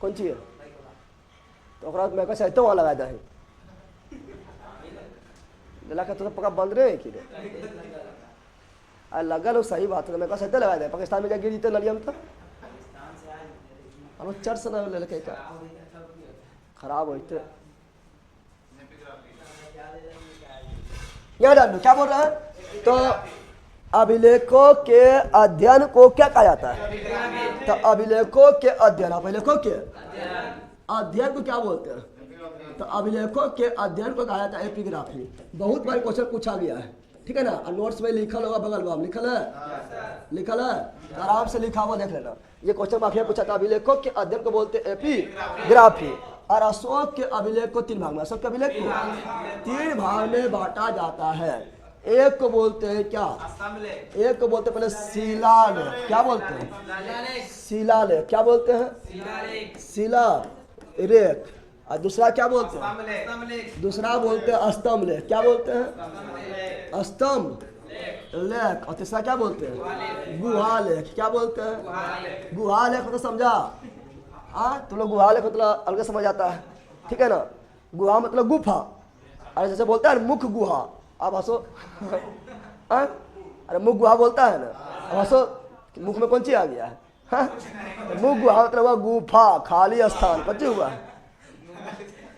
कौन सी है? तो मैं कैसे तो वहाँ लगा दे का तो पक्का बंद रहे कि लगा लो, सही बात है। मैं कैसे लगा दे, पाकिस्तान में क्या गिर जीते लड़ियम तो चर्च से ना लड़के का खराब होते। याद आदमी क्या बोल रहा है? तो अभिलेखों के अध्ययन को क्या कहा जाता है? तो अभिलेखों के अध्ययन, अभिलेखों के अध्ययन को क्या बोलते हैं? तो अभिलेखों के अध्ययन को कहा जाता है एपिग्राफी। बहुत बार क्वेश्चन पूछा गया है, ठीक है ना? नोट्स में लिखल होगा, बगल में लिखल है, लिखल है, आराम से लिखा हुआ देख लेना। ये क्वेश्चन माफिया पूछा था। अभिलेखों के अध्ययन को बोलते हैं एपिग्राफी। और अशोक के अभिलेख को 3 भाग में, अशोक के अभिलेख को 3 भाग में बांटा जाता है। एक को बोलते हैं क्या? एक को बोलते हैं पहले शिलालेख। क्या बोलते हैं? शिलालेख। क्या बोलते हैं? शिलालेख। और दूसरा क्या बोलते हैं? दूसरा बोलते हैं स्तंभ लेख। क्या बोलते हैं? स्तंभ लेख। और तीसरा क्या बोलते हैं? गुहा लेख। क्या बोलते हैं? गुहा लेख। मतलब समझा? तुम लोग गुहा लेख मतलब अलग समझ आता है, ठीक है ना? गुहा मतलब गुफा। अरे जैसे बोलता है मुख गुहा, आप हंसो। अरे मुख गुहा बोलता है ना, अब हंसो। मुख में कौन चीज आ गया है? मुख गुहा मतलब हुआ गुफा, खाली स्थान। कुछ हुआ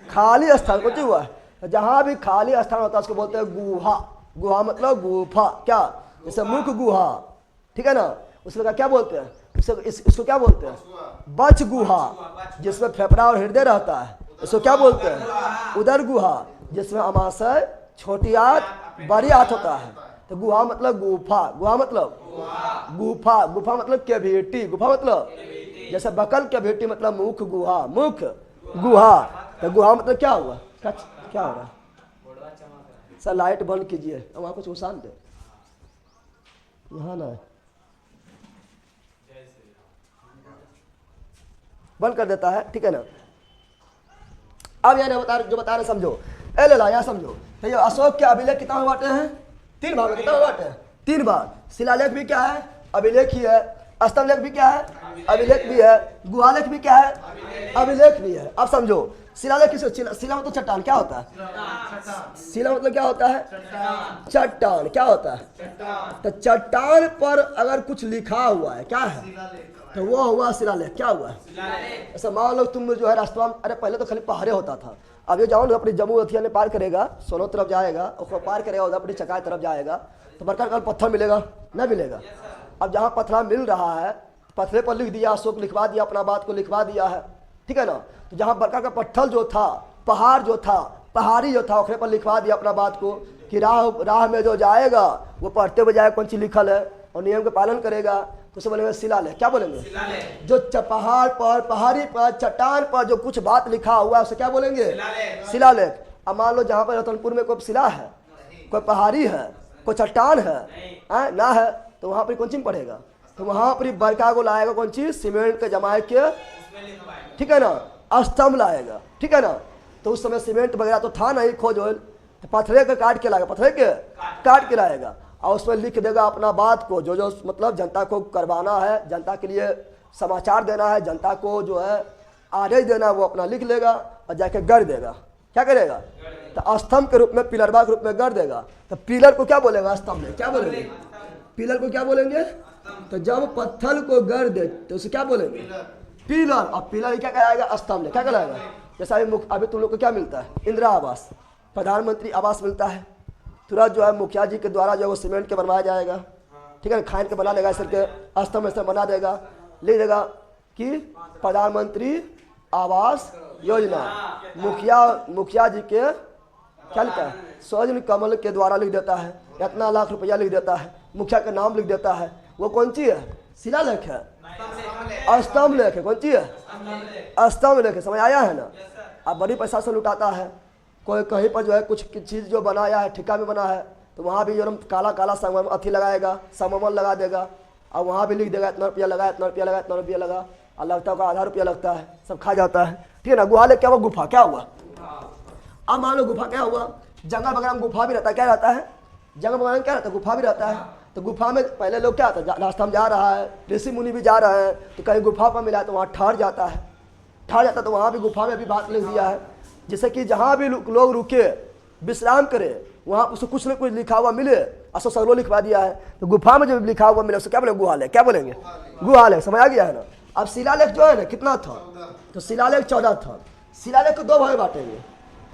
खाली स्थान, कुछ हुआ जहां भी खाली स्थान होता है उसको बोलते हैं गुहा। गुहा मतलब गुफा। क्या? जैसे मुख गुहा, ठीक है ना? उसमें क्या बोलते हैं? इसको क्या बोलते हैं? बच गुहा, जिसमें फेफड़ा और हृदय रहता है। इसको क्या बोलते हैं? उदर गुहा, जिसमें अमाशय, छोटी आंत, बड़ी आंत होता है। तो गुहा मतलब गुफा। गुहा मतलब गुफा। गुफा मतलब कैविटी। गुफा मतलब जैसे बकल कैविटी मतलब मुख गुहा, मुख गुहा। तो गुहा मतलब क्या हुआ? क्या हो रहा है? सर लाइट बंद कीजिए, वहां कुछ उसान दे, यहाँ ना बंद कर देता है, ठीक है ना? अब यहाँ जो बता रहे समझो। ए ले ला, यहाँ समझो। तो ये अशोक के अभिलेख कितना में बांटे हैं? 3 भाग में। कितना में बांटे हैं? 3 भाग। शिलालेख भी क्या है? अभिलेख ही है। स्तंभलेख भी क्या है? अभिलेख भी है। गुहालेख भी क्या है? अभिलेख भी है। अब समझो, शिलालेख किस? शिला मतलब चट्टान। क्या होता है? शिला मतलब क्या होता है? चट्टान। क्या होता है? तो चट्टान पर अगर कुछ लिखा हुआ है, क्या है? तो वो हुआ शिलालेख। क्या हुआ? ऐसा मान लो तुम जो है रास्ता में, अरे पहले तो खाली पहाड़े होता था, अब ये जाओ ना अपनी जम्मू अथिया ने पार करेगा, सोनो तरफ जाएगा, उसको पार करेगा, उधर अपनी चकाई तरफ जाएगा, तो बड़का बड़का पत्थर मिलेगा? नहीं मिलेगा। अब जहाँ पत्थर मिल रहा है, पत्थरे पर लिख दिया, अशोक लिखवा दिया, अपना बात को लिखवा दिया है, ठीक है ना। तो जहाँ बड़का का पत्थर जो था, पहाड़ जो था, पहाड़ी जो था, उखरे पर लिखवा दिया अपना बात को कि राह में जो जाएगा वो पढ़ते हुए जाएगा कौन सी लिखल है और नियम का पालन करेगा, तो उसे बोलेंगे शिलालेख। क्या बोलेंगे? जो पहाड़ पर, पहाड़ी पर, चट्टान पर जो कुछ बात लिखा हुआ है उसे क्या बोलेंगे? शिलालेख। अब मान लो जहाँ पर रतनपुर में कोई शिला है, कोई पहाड़ी है, कोई चट्टान है ना है, तो वहाँ पर कौन चीज पढ़ेगा? तो वहाँ पर बरका को लाएगा कौन चीज? सीमेंट के जमाए के, ठीक है ना, स्तंभ लाएगा, ठीक है ना। तो उस समय सीमेंट वगैरह तो था नहीं, खोज हो, तो पत्थरे के काट के लाएगा, पत्थरे के काट के लाएगा और उसमें लिख देगा अपना बात को, जो जो मतलब जनता को करवाना है, जनता के लिए समाचार देना है, जनता को जो है आदेश देना है, वो अपना लिख लेगा और जाके गढ़ देगा। क्या करेगा? तो स्तंभ के रूप में, पिलरबा के रूप में गढ़ देगा। तो पिलर को क्या बोलेगा? स्तंभ में। क्या बोलेंगे? पिलर को क्या बोलेंगे? तो जब पत्थर को गढ़ दे तो उसे क्या बोलेंगे? पिलर। और पिलर क्या कहलाएगा? स्तंभ। क्या कहलाएगा? जैसा अभी तुम लोग को क्या मिलता है? इंदिरा आवास, प्रधानमंत्री आवास मिलता है, तुरंत जो है मुखिया जी के द्वारा जो है वो सीमेंट के बनवाया जाएगा, ठीक है, खान के बना देगा, इस के स्तंभ स्तंभ बना देगा, लिख देगा कि प्रधानमंत्री आवास योजना, मुखिया जी के क्या लिखा है? स्वर्ण कमल के द्वारा लिख देता है, इतना लाख रुपया लिख देता है, मुखिया का नाम लिख देता है। वो कौन सी है? शिलालेख है, स्तंभ लेख है। कौन सी है? स्तंभ लेख है। समझ आया है ना। अब बड़ी पैसा से लुटाता है, कोई कहीं पर जो है कुछ चीज़ जो बनाया है, ठेका में बना है, तो वहाँ भी जो काला काला संगम अथी लगाएगा, संगमन लगा देगा और वहाँ भी लिख देगा इतना रुपया लगा, इतना रुपया लगा, इतना रुपया लगा, और लगता है आधा रुपया लगता है, सब खा जाता है, ठीक है ना। गुहालेख क्या हुआ? गुफा। क्या हुआ? अब मान लो गुफा क्या हुआ? जंगल वगैरह में गुफा भी रहता है। क्या रहता है? जंगल वगैरह में क्या रहता है? गुफा भी रहता है। तो गुफा में पहले लोग क्या होता है, रास्ता में जा रहा है, ऋषि मुनि भी जा रहे हैं, तो कहीं गुफा पर मिला तो वहाँ ठहर जाता है, तो वहाँ भी गुफा में भी बात लिख दिया है, जिससे कि जहाँ भी लोग रुके विश्राम करे वहाँ उसको कुछ न कुछ लिखा हुआ मिले, असो सगलो लिखवा दिया है। तो गुफा में जो लिखा हुआ मिले उसको क्या बोलेंगे? गुहालेख। क्या बोलेंगे? गुहालेख। समझ आ गया है ना। अब शिलालेख जो है ना कितना था? तो शिलालेख 14 था। शिलालेख को 2 भाग बांटेंगे।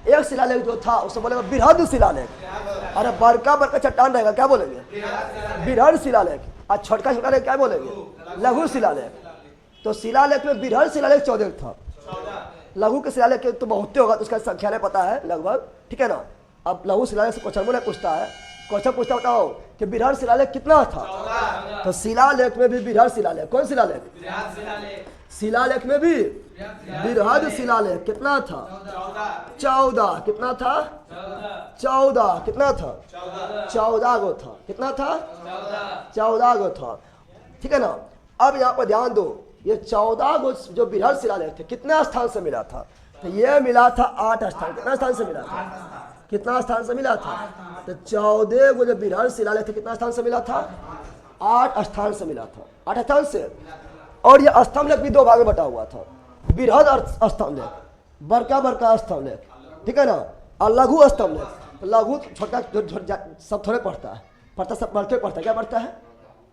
एक शिलालेख जो था उसे बोलेगा बृहद शिलालेख, अरे बड़का बड़का चट्टान रहेगा, क्या बोलेंगे? बृहद शिलालेख। और छोटका शिलालेख क्या बोलेंगे? लघु शिलालेख। तो शिलालेख में बृहद शिलालेख 14 था, लघु के शिलालेख तो बहुत होगा, तो उसका संख्या नहीं पता है लगभग, ठीक है ना। अब लघु शिलालेख से क्वेश्चन बोले पूछता है, क्वेश्चन पूछता बताओ कि बृहद शिलालेख कितना था? तो शिलालेख में भी बृहद शिलालेख। कौन शिलालेख? शिलालेख में भी बृहद शिलालेख कितना था? 14। कितना था? 14। कितना था? 14 गो था। कितना था? 14 गो था, ठीक है ना। अब यहाँ पर ध्यान दो, ये 14 गो जो बृहद शिलालेख थे कितने स्थान से मिला था? तो ये मिला था 8 स्थान। कितना स्थान से मिला था? कितना स्थान से मिला था? तो 14 गो जो बृहद शिलालेख थे कितना स्थान से मिला था? 8 स्थान से मिला था। 8 स्थान से। और ये स्तंभ लेख भी 2 भाग में बटा हुआ था, बृहद स्तंभ लेख, बड़का बड़का स्तंभ लेख, ठीक है ना, और लघु स्तंभ लेख। लघु छोटा सब थोड़े पढ़ता है, पढ़ता सब बढ़ते पढ़ता है। क्या पढ़ता है?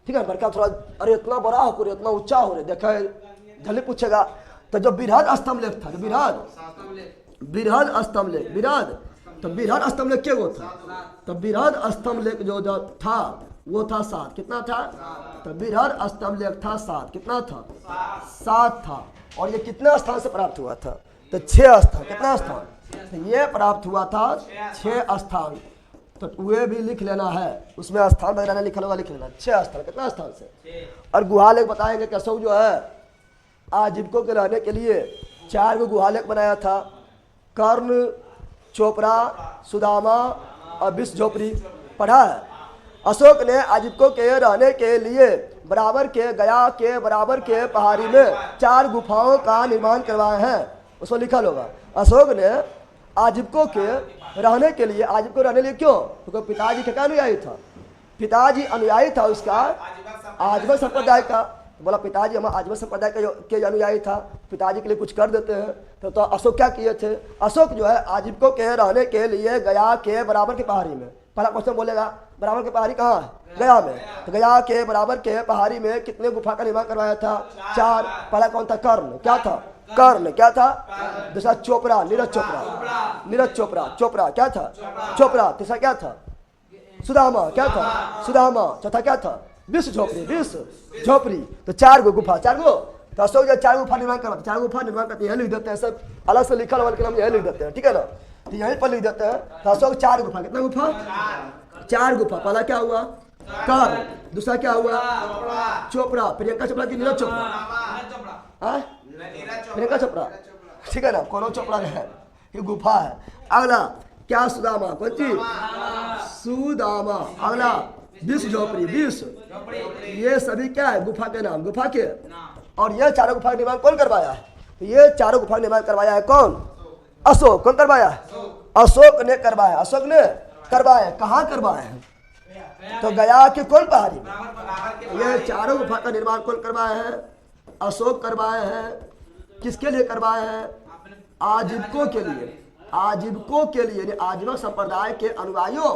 ठीक है, बड़का थोड़ा, अरे इतना बड़ा हो रे, इतना ऊंचा हो रे, देखा जल्दी पूछेगा। तो जो बृहद स्तंभ लेख था, बृहद स्तंभ लेख, बृहद, तो बृहद स्तंभ लेख क्या वो था? तो बृहद स्तंभ लेख जो था वो था 7। कितना था? तो बृहद स्तंभ लेख था 7। कितना था? 7 था। और ये कितना स्थान से प्राप्त हुआ था? तो 6 स्थान। कितना स्थान? तो ये प्राप्त हुआ था 6 स्थान। तो वे भी लिख लेना है, उसमें स्थान वगैरह लिखा होगा, लिख लेना 6 स्थान। कितना स्थान से? और गुहालेख बताएंगे कि अशोक जो है आजीविकों के रहने के लिए 4 गो गुहालेख बनाया था, कर्ण, चोपड़ा, सुदामा और विष झोपड़ी। पढ़ा है? अशोक ने आजीविकों के रहने के लिए बराबर के गया के बराबर के पहाड़ी में 4 गुफाओं का निर्माण करवाए हैं। उसमें लिखा होगा अशोक ने आजीविकों के रहने के लिए, आजीविकों रहने के लिए क्यों? क्योंकि पिताजी का क्या अनुयायी था? पिताजी अनुयायी था उसका आजीवन संप्रदाय का। बोला पिताजी हम आजीवन संप्रदाय के अनुयायी था, पिताजी के लिए कुछ कर देते हैं। तो अशोक क्या किए थे? अशोक जो है आजीविकों के रहने के लिए गया के बराबर की पहाड़ी में, पहला क्वेश्चन बोलेगा बराबर की पहाड़ी कहाँ है? गया में। तो गया के बराबर के पहाड़ी में कितने गुफा का निर्माण करवाया था? 4। पहला कौन था? कर्ण। क्या था? कर्ण। क्या था? दूसरा चोपड़ा, नीरज चोपड़ा। नीरज चोपड़ा, चोपड़ा क्या था? चोपड़ा। तीसरा क्या था? सुदामा। क्या था? सुदामा। चौथा क्या था? विश्व झोपड़ी, विश्व झोपड़ी। तो 4 गो गुफा, 4 गो। तो अशोक जो 4 गुफा निर्माण करवाते, 4 गुफा निर्माण करते हैं, लिख देते हैं सब अलग से लिखा हुआ, लेकिन हम यही लिख देते हैं, ठीक है ना? तो यहीं पर लिख देते हैं। तो अशोक 4 गुफा, कितना गुफा? 4 गुफा। पहला क्या हुआ? कर्ण। दूसरा क्या हुआ? चोपड़ा। प्रियंका चोपड़ा की नीरज चोपड़ा? प्रियंका चोपड़ा, ठीक है ना? कौन चोपड़ा है? ये गुफा है। अगला क्या? सुदामा। कौन चीज? सुदामा। अगला विश्व झोपड़ी, विश्व। ये सभी क्या है? गुफा के नाम, गुफा के। और ये 4 गुफा का निर्माण कौन करवाया है? ये 4 गुफा का निर्माण करवाया है कौन? अशोक। कौन करवाया है? अशोक ने करवाया। अशोक ने करवाया। कहाँ करवाया है? तो गया के कौन पहाड़ी में? ये 4 गुफा का निर्माण कौन करवाया है? अशोक करवाया है। किसके लिए करवाया है? आजीविकों के लिए। आजीविकों के लिए, आजीवन संप्रदाय के अनुयायियों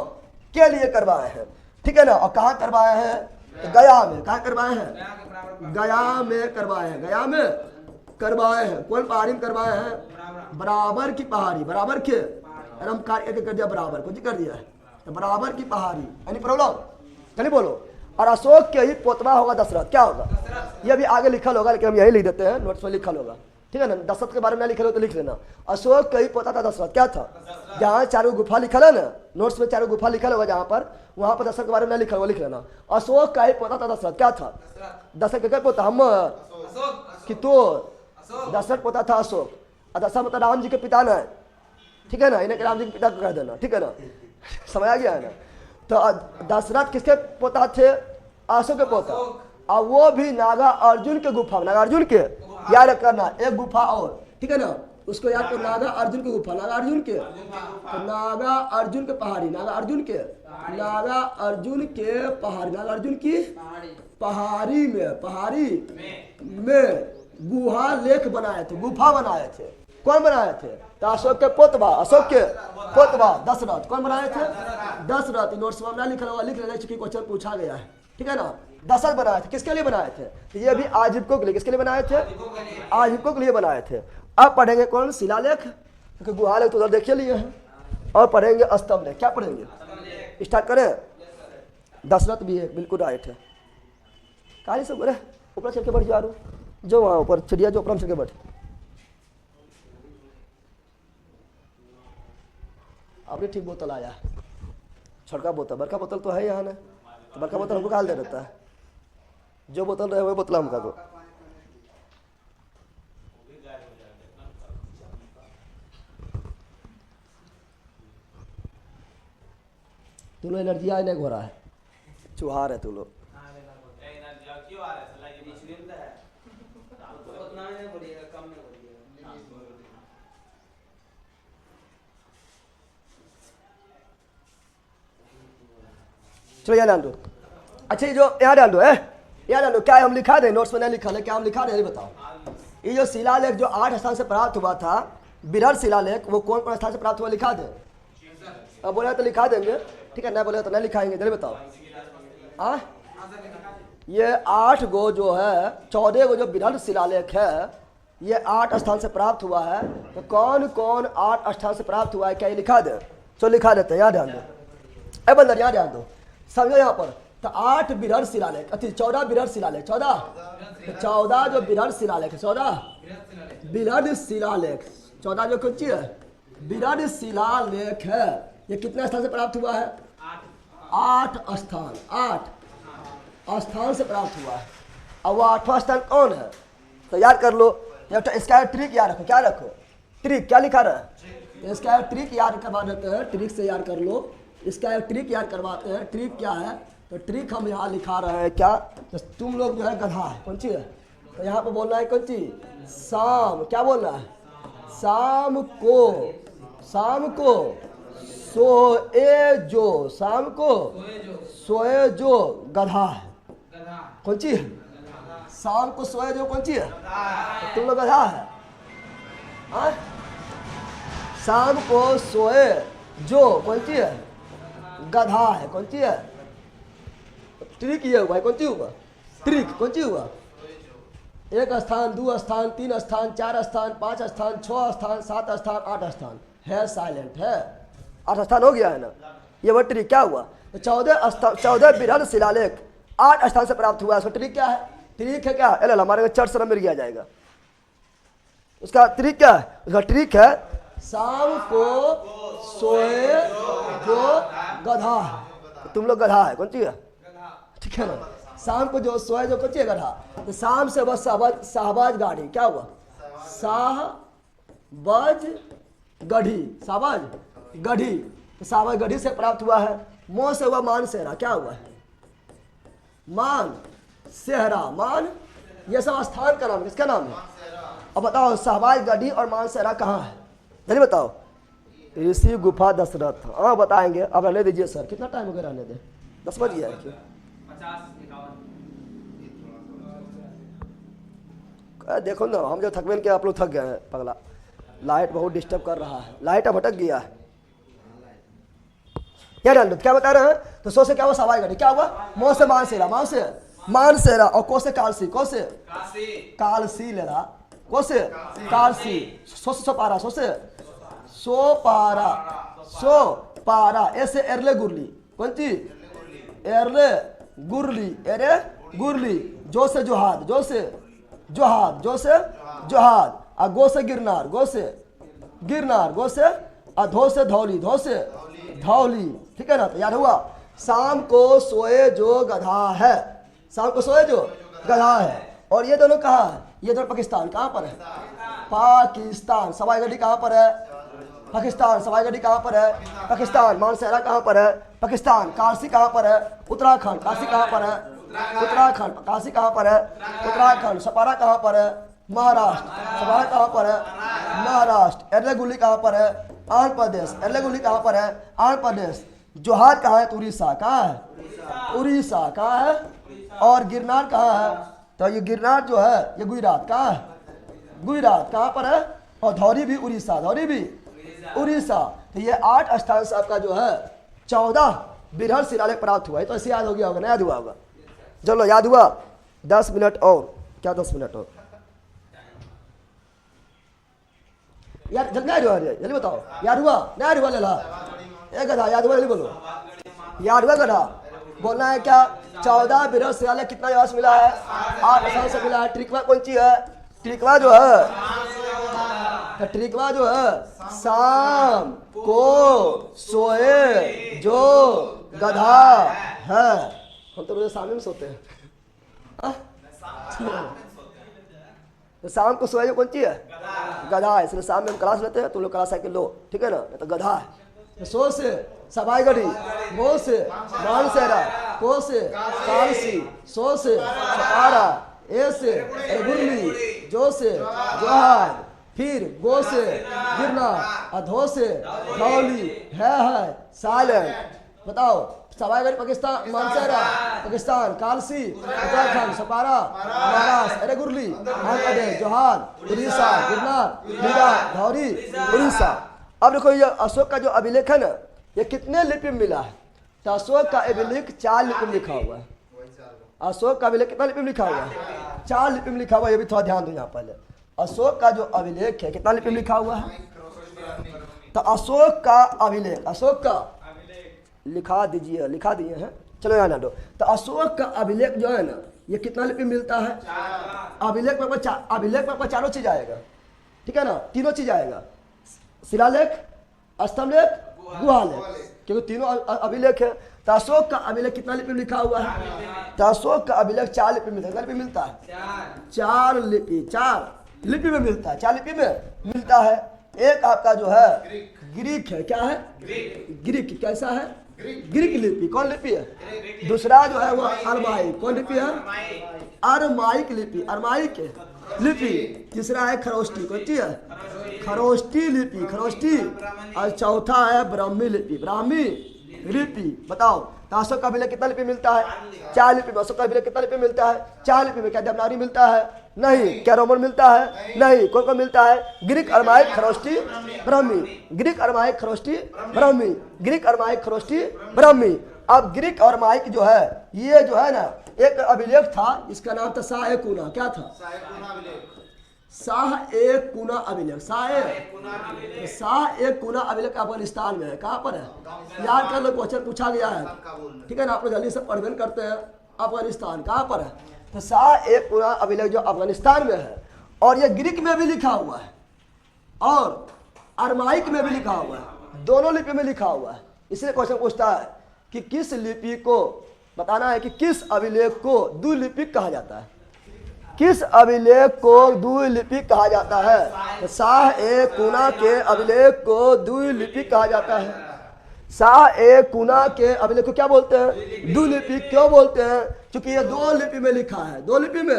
के लिए करवाए हैं, ठीक है ना? और कहाँ करवाए हैं? तो गया में। कहाँ करवाए हैं? गया में करवाए हैं। गया में करवाए हैं। कौन पहाड़ी में करवाए हैं? बराबर की पहाड़ी। बराबर के हम कार्य कर दिया, बराबर कुछ कर दिया है, तो बराबर की पहाड़ी। यानी प्रॉब्लम चलिए बोलो। और अशोक के ही पोतवा होगा दशरथ। क्या होगा? ये भी आगे लिखल होगा, लेकिन हम यही लिख देते हैं, नोट्स में लिखल होगा, ठीक है ना? दशरथ के बारे में लिखे हो तो लिख लेना। अशोक का ही पोता था दशरथ। क्या था? जहाँ 4 गुफा लिखल है ना, नोट्स में 4 गुफा लिखल होगा जहाँ पर, वहाँ पर दशरथ के बारे में लिखल होगा, लिख लेना। अशोक का ही पोता था दशरथ। क्या था? दशरथ का पोता हम कि तो दशरथ पोता था अशोक। और दशरथ मतलब राम जी के पिता ना है, ठीक है ना? इन्हें राम जी के पिता को कह देना, ठीक है ना? समझ आ गया है ना? तो दशरथ किसके पोता थे? अशोक के पोता। और वो भी नागा अर्जुन के गुफा, नागा अर्जुन के याद करना, एक गुफा और, ठीक है ना? उसको याद करो, नागा अर्जुन की गुफा। नागा अर्जुन के, तो नागा अर्जुन के पहाड़ी, नागा अर्जुन के, नागा अर्जुन के पहाड़ी, नागा अर्जुन की पहाड़ी में, पहाड़ी में गुहा लेख बनाए थे, गुफा बनाए थे। कौन बनाए थे? तो अशोक के पोतवा, अशोक के पोतवा दशरथ। कौन बनाए थे? दशरथ। नोट्स में लिखा हुआ, लिख लेना, चूंकि क्वेश्चन पूछा गया है, ठीक है ना? दशरथ बनाए थे। किसके लिए बनाए थे? तो ये भी आजीविकों के लिए। किसके लिए बनाए थे? आजीविकों के लिए बनाए थे। अब पढ़ेंगे कौन? शिलालेख, क्योंकि गुहा लेख तो उधर देखे लिए हैं। और पढ़ेंगे स्तंभ लेख। क्या पढ़ेंगे? स्टार्ट करें। दशरथ भी है, बिल्कुल राइट है। काली सब बोले ऊपर चल के बैठ जा, जो वहाँ ऊपर चिड़िया जो ऊपर चल के बैठ। आपने ठीक बोतल आया, छोटका बोतल, बड़का बोतल तो है यहाँ ना, तो बड़का बोतल हमको कहाँ दे देता है? जो बोतल रहे वही बोतल हमका दो। तू लोग एनर्जी आए नहीं हो रहा है, चुहार है तू लोग। चलो यहाँ डाल दो। अच्छा ये जो यहाँ डाल दो है, यहाँ डाल दो। क्या हम लिखा दें? नोट्स में नहीं लिखा है, क्या हम लिखा दें? बताओ। ये जो शिलालेख जो 8 स्थान से प्राप्त हुआ था, बिरहर शिलालेख, वो कौन कौन स्थान से प्राप्त हुआ? लिखा दें। अब बोले तो लिखा देंगे, ठीक है? नहीं बोले तो नहीं लिखाएंगे। जल्दी बताओ। ये 8 गो जो है, 14 गो जो बिरहर शिलालेख है, ये 8 स्थान से प्राप्त हुआ है। तो कौन कौन 8 स्थान से प्राप्त हुआ है? क्या ये लिखा दें? चलो लिखा देते हैं, यहाँ ध्यान दो। अब अंदर यहाँ ध्यान दो, समझो यहाँ पर। तो 8 बिरहर शिलालेख, 14 बिरहर शिलालेख, 14 जो बिरहर शिलालेख, 14 बिरहर शिलालेख, 14 जो कौन चीज है? बिरहर शिलालेख है। ये कितने स्थान से प्राप्त हुआ है? 8 स्थान, 8 स्थान से प्राप्त हुआ है। अब वो 8वां स्थान कौन है? तो याद कर लो। इसका ट्रिक याद रखो। क्या रखो? ट्रिक। क्या लिखा रहा है? इसका ट्रिक याद करवा देते हैं, ट्रिक से याद कर लो। इसका एक ट्रिक याद करवाते हैं। ट्रिक क्या है? तो ट्रिक हम यहाँ लिखा रहे हैं। क्या? तो तुम लोग जो है गधा है, कौन सी है? तो यहाँ पे बोलना है कौन सी? शाम। क्या बोलना है? शाम को शाम को सोए जो, शाम को सोए जो गधा है। कौन चीज है? शाम को सोए जो कौन चीज है? तुम लोग गधा है। हाँ? शाम को सोए जो कौन चीज है? गधा है। कौन चीज है? ट्रिक ये हुआ है। कौन चीज हुआ? ट्रिक कौन चीज हुआ? एक स्थान, दो स्थान, तीन स्थान, चार स्थान, पांच स्थान, 6 स्थान, 7 स्थान, 8 स्थान है। साइलेंट है। 8 स्थान हो गया है ना। ये वो ट्रिक क्या हुआ? तो 14 बृहद शिलालेख 8 स्थान से प्राप्त हुआ है। उसका ट्रिक क्या है? ट्रिक है क्या? हमारे चर्च में मिल जाएगा। उसका ट्रिक क्या है? उसका ट्रिक है शाम को सोए जो गधा है। तुम लोग गधा है। कौन चीज है? ठीक है ना। शाम को जो सोए जो कौन चीज गधा। तो शाम से बस शाहबाज गाड़ी क्या हुआ? शाहबाज गढ़ी, शाहबाज गढ़ी। तो शाहबाज गढ़ी से प्राप्त हुआ है। मोह से हुआ मान सेहरा। क्या हुआ है? मान सेहरा। मान ये सब स्थान का नाम, किसका नाम है? अब बताओ शाहबाज गढ़ी और मान सेहरा कहाँ है? जल्दी बताओ। ऋषि गुफा दशरथ। हाँ बताएंगे। अब रहने दीजिए सर। कितना टाइम हो गया? रहने दे, 10 बज गया है। देखो ना, हम जो थकवेन के आप लोग थक गए हैं। पगला लाइट बहुत डिस्टर्ब कर रहा है। लाइट अब भटक गया है। क्या बता रहे हैं? तो सो से क्या हुआ? शाहबाज गढ़ी। क्या हुआ? मोह से मान सेहरा, मान से मान सेहरा। और को से कालसी, को से कालसी ले रहा, को से कालसी। सो से पारा, सो से सो पारा, सो पारा। ऐसे एरले गुरली। कौन सी? Erle गुरली, array गुरली। जो से जोहाद, जो से जोहाद, जो से जोहाद। और गो से गिरनार, गो से गिरनार, गो से अधो से धौली, धो से धौली। ठीक है ना। तो याद हुआ? शाम को सोए जो गधा है। शाम को सोए जो गधा है। और ये दोनों कहाँ है? ये दोनों पाकिस्तान। कहाँ पर है? पाकिस्तान। शाहबाज गढ़ी कहाँ पर है? पाकिस्तान। शाहबाज गढ़ी कहाँ पर है? पाकिस्तान। मान सेहरा कहाँ पर है? पाकिस्तान। काशी कहाँ पर है? उत्तराखंड। काशी कहाँ पर है? उत्तराखंड। काशी कहाँ पर है? उत्तराखंड। सपारा कहाँ पर है? महाराष्ट्र। सपारा कहाँ पर है? महाराष्ट्र। एर्नाकुलम कहाँ पर है? आंध्र प्रदेश। एर्नाकुलम कहाँ पर है? आंध्र प्रदेश। जोहार कहाँ है? उड़ीसा। कहाँ है? उड़ीसा। कहाँ है? और गिरनार कहाँ है? तो ये गिरनार जो है ये गुजरात। कहाँ है? गुजरात। कहाँ पर है? और धौरी भी उड़ीसा, धौरी भी उड़ीसा। तो ये 8 स्थान से आपका जो है 14 बृहद शिलालेख प्राप्त हुआ है। तो ऐसे याद हो गया होगा ना? याद हुआ होगा। चलो याद हुआ। 10 मिनट और। क्या 10 मिनट और? यार जल्दी याद हुआ? जल्दी बताओ। याद हुआ? नहीं याद हुआ? लेला एक गधा। याद हुआ? जल्दी बोलो। याद हुआ गधा? बोलना है क्या? 14 बृहद शिलालेख कितना यश मिला है? 8 स्थान से मिला है। ट्रिकवा कौन सी है? ट्रिकवा जो है, ट्रिकवा जो है शाम को सोए जो गधा है। हम तो रोज सामने में सोते हैं। तो शाम को सोए जो कौन सी है? गधा है। इसलिए शाम में हम क्लास लेते हैं। तुम लोग क्लास आके लो। ठीक है ना। तो गधा है। तो सो से शाहबाज गढ़ी, मो से मान सेहरा, को से कालसी, सो से सपारा, ए से गुरली, जो से जोहार, फिर गो से गिरनार, अधो से धौली, है साइलेंट। बताओ। शाहबाज गढ़ी पाकिस्तान, मानसेरा पाकिस्तान, कालसी उत्तराखंड, सपारा महाराष्ट्र, एरेगुरली आंध्र प्रदेश, जोहार उड़ीसा, गिरनार लीडा धौरी उड़ीसा। अब देखो ये अशोक का जो अभिलेख है ना, ये कितने लिपि में मिला है? तो अशोक का अभिलेख 4 लिपि में लिखा हुआ है। अशोक का अभिलेख कितना लिपि में लिखा हुआ है? 4 लिपि में लिखा हुआ है। ये भी थोड़ा ध्यान दो यहाँ पहले। अशोक का जो अभिलेख है कितना लिपि में लिखा हुआ है? तो अशोक का अभिलेख, अशोक का लिखा दीजिए, लिखा दिए हैं। चलो यहाँ ना दो। तो अशोक का अभिलेख जो है ना, ये कितना लिपि मिलता है? अभिलेख में अभिलेख में 4 चीज आएगा। ठीक है ना। 3 चीज आएगा। शिलालेख, स्तंभलेख, गुहालेख, क्योंकि तीनों अभिलेख है। तो अशोक का अभिलेख कितना लिपि में लिखा हुआ है? तो अशोक का अभिलेख 4 लिपि में मिलता है। 4 लिपि, 4 लिपि में मिलता है। 4 लिपि में मिलता है। एक आपका जो है ग्रीक है। क्या है? ग्रीक। कैसा है? ग्रीक लिपि। कौन लिपि है? दूसरा जो है वो अरमाइक। कौन लिपि है? अरमाइक लिपि, अरमाइक लिपि। तीसरा है खरोष्टी। कौन सी है? खरोष्टी लिपि, खरोष्टी। और चौथा है ब्राह्मी लिपि, ब्राह्मी लिपि। बताओ तो अशोक का अभिलेख कितना लिपि मिलता है? 4 लिपि में। अशोक का अभिलेख कितना लिपि मिलता है? 4 लिपि में। क्या देवनागरी मिलता है? नहीं। क्या रोमन मिलता है? नहीं। कौन कौन मिलता है? Greek, Aramaic, Kharosthi, Brahmi. Greek, Aramaic, Kharosthi, Brahmi. Greek, Aramaic, Kharosthi, Brahmi. अब ग्रीक और अरमाइक जो है, ये जो है ना, एक अभिलेख था, इसका नाम था शाह ए कूना। क्या था? शाह ए कूना अभिलेख। शाह ए कूना अभिलेख अफगानिस्तान में है। कहाँ पर है? याद कर लो, क्वेश्चन पूछा गया है, ठीक है ना। आप लोग जल्दी से पढ़वेन करते हैं। अफगानिस्तान कहाँ पर है? तो शाह ए कूना अभिलेख जो अफगानिस्तान में है, और ये ग्रीक में भी लिखा हुआ है और अरमाइक में भी लिखा हुआ है, दोनों लिपि में लिखा हुआ है। इसलिए क्वेश्चन पूछता है कि किस लिपि को बताना है कि किस अभिलेख को द्विलिपिक कहा जाता है। किस अभिलेख को द्विलिपिक कहा जाता है? शाह ए कूना के अभिलेख को द्विलिपिक कहा जाता है। शाह ए कूना के अभिलेख को क्या बोलते हैं? द्विलिपिक। क्यों बोलते हैं? क्योंकि ये 2 लिपि में लिखा है। 2 लिपि में,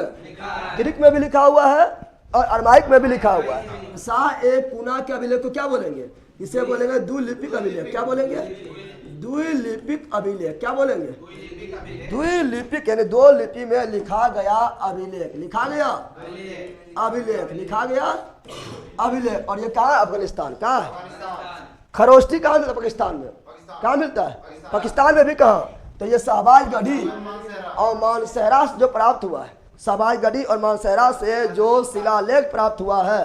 ग्रीक में भी लिखा हुआ है और अरमाइक में भी लिखा हुआ है। शाह ए कूना के अभिलेख को क्या बोलेंगे? इसे बोलेंगे द्विलिपिक अभिलेख। क्या बोलेंगे? द्विलिपिक अभिलेख। क्या बोलेंगे? द्विलिपिक, यानी 2 लिपि में लिखा गया अभिलेख। लिखा गया अभिलेख, लिखा गया अभिलेख। और ये कहाँ है? अफगानिस्तान। कहाँ है? खरोष्टी कहाँ मिलता है? पाकिस्तान में। कहाँ मिलता है? पाकिस्तान में भी। कहाँ? तो ये शहबाज गढ़ी और मानसेहरा से जो प्राप्त हुआ है, शहबाज गढ़ी और मानसेहरा से जो शिलालेख प्राप्त हुआ है,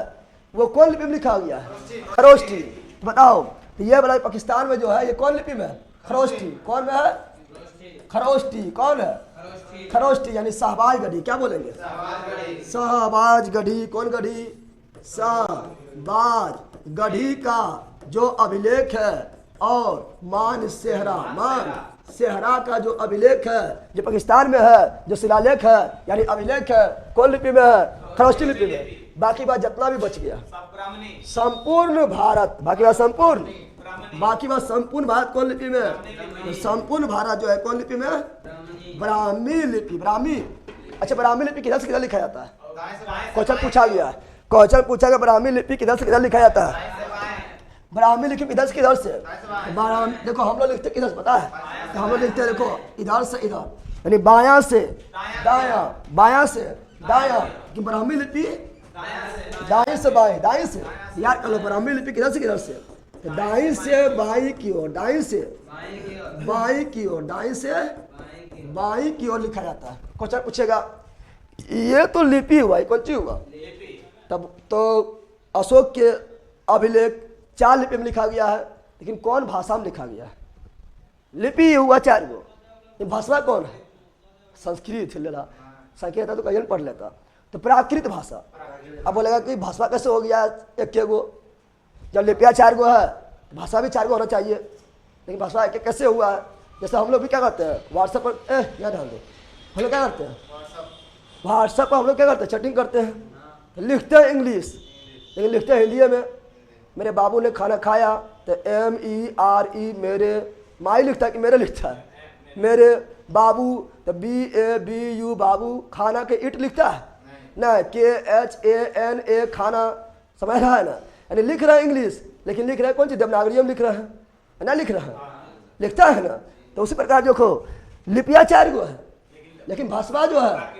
वो कौन लिपि में लिखा गया है? खरोष्टी। बताओ ये वाला पाकिस्तान में जो है, ये कौन लिपि में है? खरोष्टी। कौन में है? खरोष्टी। कौन है? खरोष्टी, यानी शहबाज गढ़ी। क्या बोलेंगे? शहबाज गढ़ी। कौन गढ़ी? शहबाज गढ़ी का जो अभिलेख है, और मान सेहरा का जो अभिलेख है, जो पाकिस्तान में है, जो शिलालेख है यानी अभिलेख है, कौन लिपि में है? खरोष्टी लिपि में। बाकी बात जितना भी बच गया संपूर्ण भारत, बाकी बात संपूर्ण भारत कौन लिपि में? तो संपूर्ण भारत जो है कौन लिपि में? ब्राह्मी लिपि। ब्राह्मी। अच्छा, ब्राह्मी लिपि किधर से किधर लिखा जाता है? क्वेश्चन पूछा गया है। क्वेश्चन पूछा गया ब्राह्मी लिपि किधर से किधर लिखा जाता है? ब्राह्मी लिपि किधर से किधर से? देखो हम लोग लिखते किधर से पता है? तो हम लोग लिखते हैं, देखो इधर से इधर, यानी बायां से दायां, बायां से दायां। कि ब्राह्मी लिपि दाएं से बाएं, दाएं से। याद कर लो, ब्राह्मी लिपि किधर से किधर से? दाएं से बाईं की ओर, दाएं से बाईं की ओर, दाएं से बाईं की ओर लिखा जाता है। क्वेश्चन पूछेगा ये तो लिपि हुआ, कौन सी हुआ? तब तो अशोक के अभिलेख 4 लिपि में लिखा गया है, लेकिन कौन भाषा में लिखा गया है? लिपि हुआ 4 गो, ये भाषा कौन है? संस्कृत लेला, संस्कृत तो कहीं पढ़ लेता। तो प्राकृत भाषा। अब बोलेगा कि भाषा कैसे हो गया 1 गो? जब लिपियाँ 4 गो है, भाषा भी 4 गो होना चाहिए, लेकिन भाषा 1 कैसे हुआ है? जैसे हम लोग भी क्या करते हैं, व्हाट्सएप पर याद ध्यान दो, हम लोग क्या करते हैं? व्हाट्सएप पर हम लोग क्या करते हैं? चैटिंग करते हैं, लिखते हैं इंग्लिश, लेकिन लिखते हैं हिंदी में। मेरे बाबू ने खाना खाया तो MERE, मेरे माई लिखता है कि मेरे लिखता है? मेरे बाबू। तो BABU बाबू। खाना के इट लिखता है ना? KHANA खाना। समझ रहा है ना? यानी लिख रहा है इंग्लिश, लेकिन लिख रहा है कौन सी? देवनागरी में लिख रहा है ना? लिख रहा है, लिखता है ना? तो उसी प्रकार देखो लिपियाँ 4 गो है, लेकिन भाषा जो है,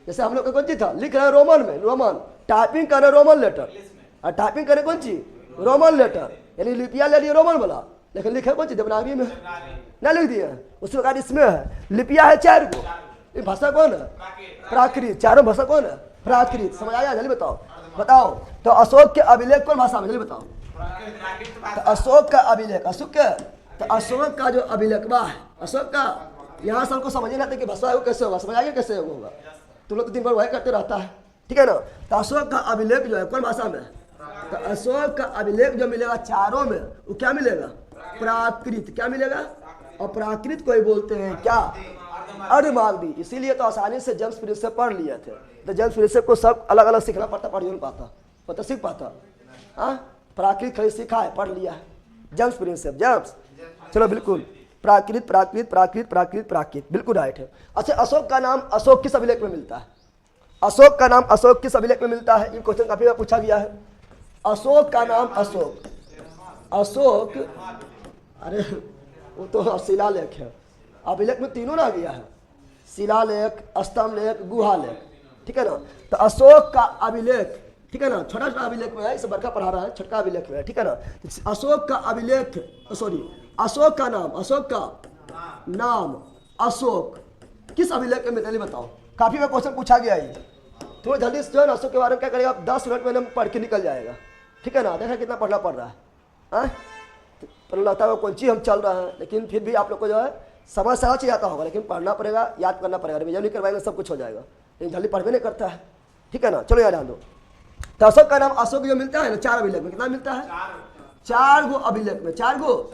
जैसे हम लोग का कौन सी था? लिख रहा है रोमन में, रोमन। टाइपिंग कर रहे रोमन लेटर, और टाइपिंग करे कौन सी? Roman letter. यानी लिपियाँ ले लिए रोमन वाला, लेकिन लिखे कौन सी? देवनागरी में ना लिख दिया। उसी प्रकार इसमें है, लिपियाँ है 4 गो। ये भाषा कौन है? प्राकृत। चारों भाषा कौन है? प्राकृत। समझ आया? जल्दी बताओ। बताओ तो अशोक के अभिलेख कौन भाषा में? जल्दी बताओ। तो अशोक का अभिलेख, तो अशोक का जो अभिलेख बा है, अशोक का, यहाँ सबको समझ नहीं आता कि भाषा है वो कैसे होगा। समझ आइए कैसे होगा? तुम लोग तो दिन भर वही करते रहता है, ठीक है ना? तो अशोक का अभिलेख जो है कौन भाषा में? तो अशोक का अभिलेख जो मिलेगा चारों में, वो क्या मिलेगा? प्राकृत। क्या मिलेगा? और प्राकृत को ही बोलते हैं क्या? अर्धमागधी। इसीलिए तो आसानी से जेम्स प्रिंसेप पढ़ लिए थे। तो जेम्स प्रिंसेप को सब अलग अलग सीखना पड़ता, पढ़ नहीं पाता, पता सीख पाता। हाँ, प्राकृत खाली सीखा है, पढ़ लिया है जेम्स प्रिंसेप। जेम्स, चलो बिल्कुल, प्राकृत प्राकृत प्राकृत प्राकृत प्राकृत, बिल्कुल राइट है। अच्छा, अशोक का नाम अशोक किस अभिलेख में मिलता है? अशोक का नाम अशोक किस अभिलेख में मिलता है? ये क्वेश्चन काफी बार पूछा गया है। अशोक का नाम अशोक, अशोक, अरे वो तो शिलालेख है, अभिलेख में तीनों ना गया है, शिलालेख, स्तंभलेख, गुहालेख, ठीक है ना। तो अशोक का अभिलेख, ठीक है ना, छोटा छोटा अभिलेख में है, इसे बड़का पढ़ा रहा है, छोटा अभिलेख में है, ठीक है ना। अशोक का अभिलेख, सॉरी अशोक का नाम, अशोक का नाम अशोक किस अभिलेख में मिला बताओ। काफी में क्वेश्चन पूछा गया है, थोड़ा जल्दी से जो है ना अशोक के बारे में क्या करेगा, 10 मिनट में पढ़ के निकल जाएगा, ठीक है ना। देखा कितना पढ़ना पड़ रहा है, तो लगता है कौन चीज हम चल रहा है, लेकिन फिर भी आप लोग को जो है समझ समझ ही आता होगा, लेकिन पढ़ना पड़ेगा, याद करना पड़ेगा, रिविजन नहीं करवाएंगे सब कुछ हो जाएगा, लेकिन जल्दी पढ़ भी नहीं करता है, ठीक है ना। चलो यार ध्यान दो। तो अशोक का नाम अशोक जो मिलता है ना 4 अभिलेख में, कितना मिलता है, 4 गो अभिलेख में, 4 गो।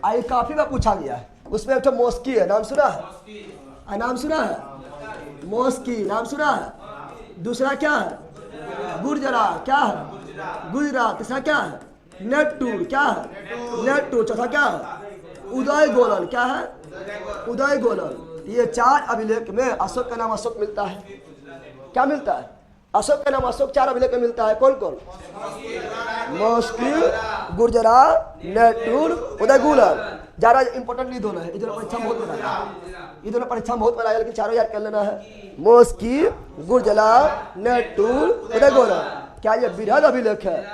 आई काफी में पूछा गया है, उसमें एक तो मोस्की है, नाम सुना है, नाम सुना है, मोस्की नाम सुना है। दूसरा क्या है, गुर्जरा, क्या है, गुजरात। तीसरा क्या है, नेटूर, क्या है, नेटूर। चौथा क्या है, उदय गोलन, क्या है, उदय गोलन। ये 4 अभिलेख में अशोक का नाम अशोक मिलता है। क्या मिलता है, अशोक का नाम अशोक 4 अभिलेख में मिलता है। कौन कौन, मोस्की, गुर्जरा, नेटूर, उदय गोलन। ज्यादा इंपॉर्टेंट नहीं दोनों है, इधर परीक्षा बहुत बना है, ये दोनों परीक्षा बहुत बना है, लेकिन चारों याद कर लेना है। मोस्की, गुर्जरा, नेटूर, उदय गोलन। क्या ये बृहद अभिलेख है,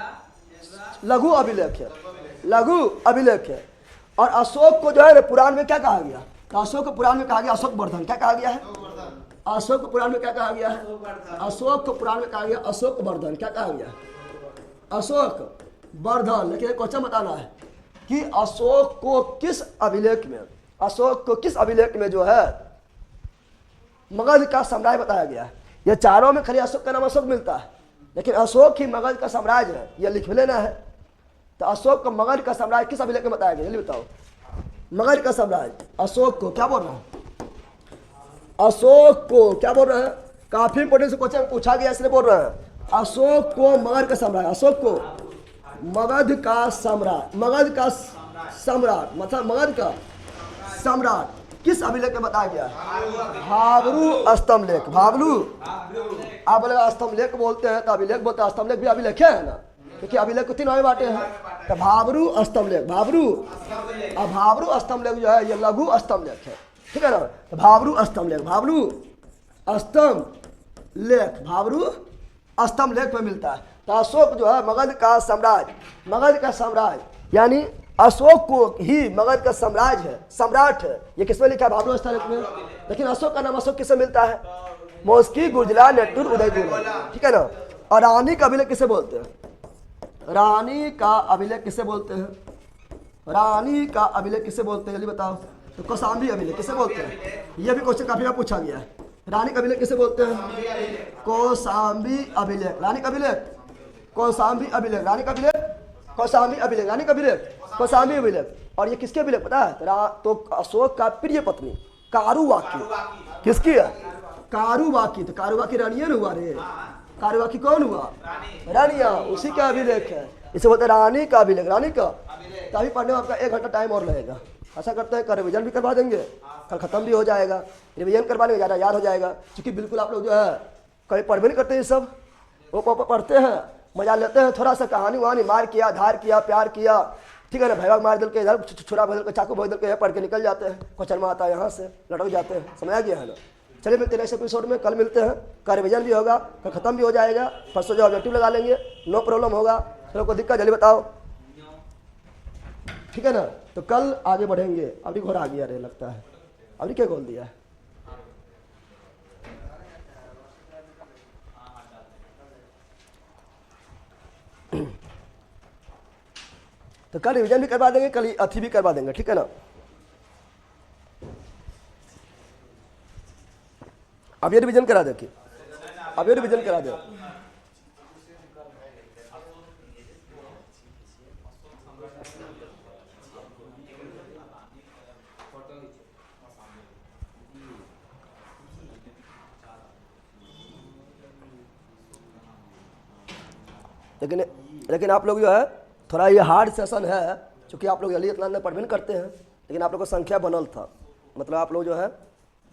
लघु अभिलेख है, लघु अभिलेख है। और अशोक को जो है पुराण में क्या कहा गया, तो अशोक को पुराण में कहा गया अशोक वर्धन। क्या कहा गया है, अशोक को पुराण में क्या कहा गया है, अशोक को पुराण में कहा गया अशोक वर्धन। क्या कहा गया, अशोक वर्धन। लेकिन एक क्वेश्चन बताना है कि अशोक को किस अभिलेख में, अशोक को किस अभिलेख में जो है मगध का साम्राज्य बताया गया है। ये चारों में खाली अशोक का नाम अशोक मिलता है, लेकिन अशोक ही मगध का साम्राज्य है, यह लिख लेना है। तो अशोक को मगध का साम्राज्य किस अभिलेख में बताया गया, जल्दी बताओ। मगध का साम्राज्य अशोक को क्या बोल रहा है, अशोक को क्या बोल रहे हैं, काफी इंपोर्टेंट से क्वेश्चन पूछा गया इसलिए बोल रहे हैं। अशोक को मगध का साम्राज्य, अशोक को मगध का सम्राट, मगध का सम्राट, मतलब मगध का सम्राट किस अभिलेख में बताया गया, भाब्रू स्तंभलेख। भाब्रू, आप बोलेगा स्तंभलेख बोलते हैं तो अभिलेख बोलते हैं, स्तंभलेख भी अभिलेख है ना, क्योंकि अभिलेख को 3 भाग बांटे हैं। तो भाब्रू स्तंभलेख, भाब्रू, अब भाब्रू स्तंभलेख जो है ये लघु स्तंभलेख है, ठीक है ना। तो भाब्रू स्तंभलेख, भाब्रू स्तंभलेख, भाब्रू स्तंभलेख में मिलता है। तो अशोक जो है मगध का साम्राज्य, मगध का साम्राज्य यानी अशोक को ही मगध का साम्राज्य है, सम्राट है, ये किसमें लिखा है, भाब्रू स्तंभलेख में। लेकिन अशोक का नाम अशोक किससे मिलता है, मोस्की, गुर्जरा, नेटूर, उदय गोलन, ठीक है ना। और रानी का अभिलेख किसे बोलते हैं, रानी का अभिलेख किसे बोलते हैं, रानी का अभिलेख किसे बोलते हैं, जल्दी बताओ। तो कौशाम्बी अभिलेख किसे बोलते हैं, यह भी क्वेश्चन काफी बार पूछा गया है। रानी का अभिलेख किसे बोलते हैं, कौशाम्बी अभिलेख, रानी का अभिलेख, कौशाम्बी अभिलेख, रानी का अभिलेख, कौशाम्बी अभिलेख, रानी का अभिलेख, कौशाम्बी अभिलेख। और ये किसके अभिलेख पता है, तो अशोक का प्रिय पत्नी कारुवाकी, किसकी है, कारुवाकी। तो कारुवाकी रानिया हुआ रे, कारुवाकी कौन हुआ, रानिया, उसी का अभिलेख है, इसे बोलते हैं रानी का अभिलेख, रानी का। तो अभी पढ़ने में आपका 1 घंटा टाइम और लगेगा। ऐसा करते हैं कल रिविजन भी करवा देंगे, कल खत्म भी हो जाएगा, रिविजन करवाने में ज़्यादा याद हो जाएगा, क्योंकि बिल्कुल आप लोग जो है कभी पढ़ भी नहीं करते ये सब, वो पढ़ते हैं, मजा लेते हैं, थोड़ा सा कहानी वहानी मार किया, धार किया, प्यार किया, ठीक है ना, भैया मार दल के इधर छुरा बदल के चाकू बदल के पढ़ के निकल जाते हैं, क्वेश्चन में आता है यहाँ से लटक जाते हैं, समझा गया है ना। चलिए मिलते हैं नेक्स्ट एपिसोड में, कल मिलते हैं, कल रिविजन भी होगा, कल खत्म भी हो जाएगा, परसों जो ऑब्जेक्टिव लगा लेंगे, नो प्रॉब्लम होगा। चलो कोई दिक्कत जल्दी बताओ, ठीक है ना। तो कल आगे बढ़ेंगे। अभी घोड़ा आ गया रे लगता है, अभी क्या खोल दिया है, तो कल रिविजन भी करवा देंगे, कल अथी भी करवा देंगे, ठीक है ना। अब ये रिविजन करा देखिए, अब ये रिविजन करा दो। लेकिन आप लोग जो है थोड़ा ये हार्ड सेशन है, क्योंकि आप लोग जल्दी इतना नहीं पढ़ भी नहीं करते हैं, लेकिन आप लोग को संख्या बनल था, मतलब आप लोग जो है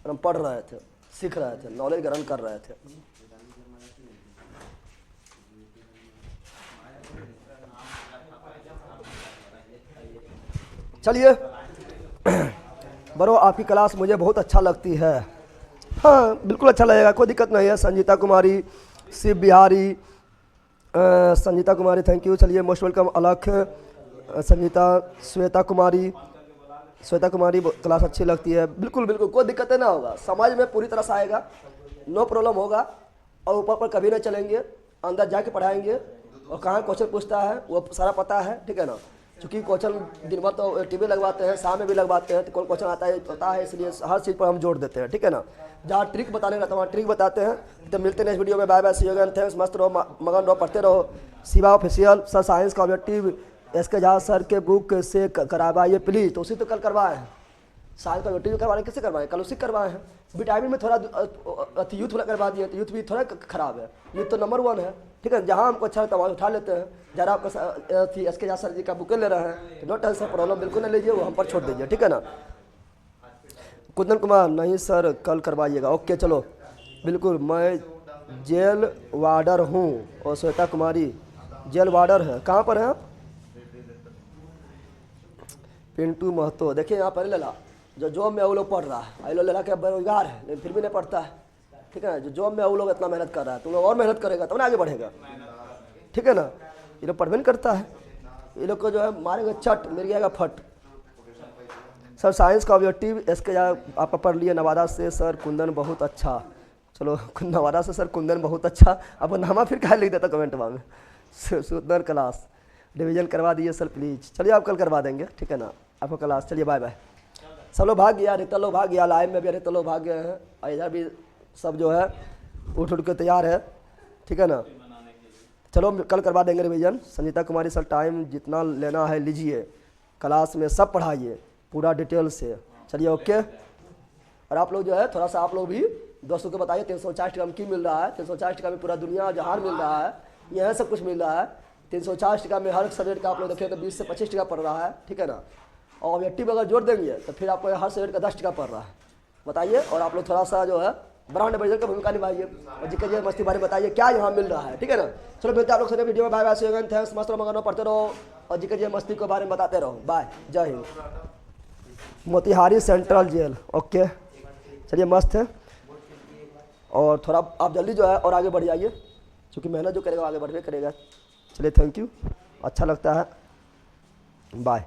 हम पढ़ रहे थे, सीख रहे थे, नॉलेज ग्रहण कर रहे थे। चलिए बरो, आपकी क्लास मुझे बहुत अच्छा लगती है। हाँ बिल्कुल अच्छा लगेगा, कोई दिक्कत नहीं है। संजीता कुमारी, शिव बिहारी, संजीता कुमारी थैंक यू। चलिए मोस्ट वेलकम अलख, संजीता, श्वेता कुमारी, श्वेता कुमारी क्लास अच्छी लगती है। बिल्कुल बिल्कुल कोई दिक्कत ना होगा, समझ में पूरी तरह से आएगा, नो प्रॉब्लम होगा। और ऊपर पर कभी नहीं चलेंगे, अंदर जाके पढ़ाएंगे और कहाँ क्वेश्चन पूछता है वो सारा पता है, ठीक है ना। क्योंकि क्वेश्चन दिन भर तो टीवी लगवाते हैं, शाम में भी लगवाते हैं, तो कौन क्वेश्चन आता है पता है, इसलिए हर चीज़ पर हम जोड़ देते हैं, ठीक है ना। जहाँ ट्रिक बताने रहता है वहाँ ट्रिक बताते हैं। तो मिलते हैं नेक्स्ट वीडियो में, bye bye, see you again, thanks, मस्त रहो, मगन रहो, पढ़ते रहो। शिवा ऑफिशियल सर साइंस का ऑब्जेक्टिव एसके झा सर के बुक से करवाइए प्लीज़। तो उसी तो कल करवाए हैं, साइंस का ऑब्जेक्टिव करवाने किससे करवाए, कल उसी करवाए हैं। विटामिन में थोड़ा यूथ वाला करवा दिए, तो यूथ भी थोड़ा खराब है, यूथ तो नंबर 1 है, ठीक है। जहाँ हमको अच्छा लगता है वहाँ उठा लेते हैं। जरा आपको एसके झा सर जी का बुकें ले रहे हैं, तो नो टेंशन, प्रॉब्लम बिल्कुल नहीं लीजिए, वो हम पर छोड़ दीजिए, ठीक है ना। कुंदन कुमार, नहीं सर कल करवाइएगा, ओके चलो बिल्कुल। मैं जेल वार्डर हूँ। और श्वेता कुमारी जेल वार्डर है, कहाँ पर है आप? पिंटू महतो, देखिए यहाँ पर लला जो जॉब में वो लोग पढ़ रहा है, ये लोग लला के बेरोजगार है लेकिन फिर भी नहीं पढ़ता है, ठीक है। जो जॉब में वो लोग इतना मेहनत कर रहा है, तुम लोग और मेहनत करेगा तब ना आगे बढ़ेगा, ठीक है ना। ये लोग पढ़वे नहीं करता है, ये लोग को जो है मारेगा चट, मिल जाएगा फट। सर साइंस का ऑब्जेक्टिव इसके आप पढ़ लिए नवादा से सर कुंदन बहुत अच्छा। चलो नवादा से सर कुंदन बहुत अच्छा, अब नामा फिर क्या लिख देता कमेंट में। सुंदर क्लास रिवीजन करवा दिए सर प्लीज़। चलिए आप कल करवा देंगे, ठीक है ना, आपको क्लास। चलिए बाय बाय। सब लोग भाग गया, रिता लोग भाग गया, लाइव में भी रिता लोग भाग गए हैं, और इधर भी सब जो है उठ के तैयार है, ठीक है ना। चलो कल करवा देंगे रिवीजन। संजीता कुमारी सर टाइम जितना लेना है लीजिए, क्लास में सब पढ़ाइए पूरा डिटेल से। चलिए ओके। और आप लोग जो है थोड़ा सा आप लोग भी दोस्तों को बताइए 350 टका में की मिल रहा है। 350 टका में पूरा दुनिया जहान मिल रहा है, यह सब कुछ मिल रहा है। 350 टका में हर सब्जेक्ट का आप लोग देखिए तो 20 से 25 टका पड़ रहा है, ठीक है ना। और ऑब्जेक्टिव अगर जोड़ देंगे तो फिर आपको हर सब्जेक्ट का 10 टका पड़ रहा है, बताइए। और आप लोग थोड़ा सा जो है ब्रांड एम्बेसडर की भूमिका निभाइए और जी मस्ती बारे बताइए क्या यहाँ मिल रहा है, ठीक है ना। चलो मिलते हैं आप लोग से वीडियो में, bye bye, see you again, thanks, मस्त रहो, मगन पढ़ते रहो और जी मस्ती के बारे में बताते रहो। बाय, जय Hind. Motihari central jail, okay चलिए मस्त है। और थोड़ा आप जल्दी जो है और आगे बढ़ जाइए, क्योंकि मेहनत जो करेगा आगे बढ़ करेगा। चलिए थैंक यू, अच्छा लगता है, बाय।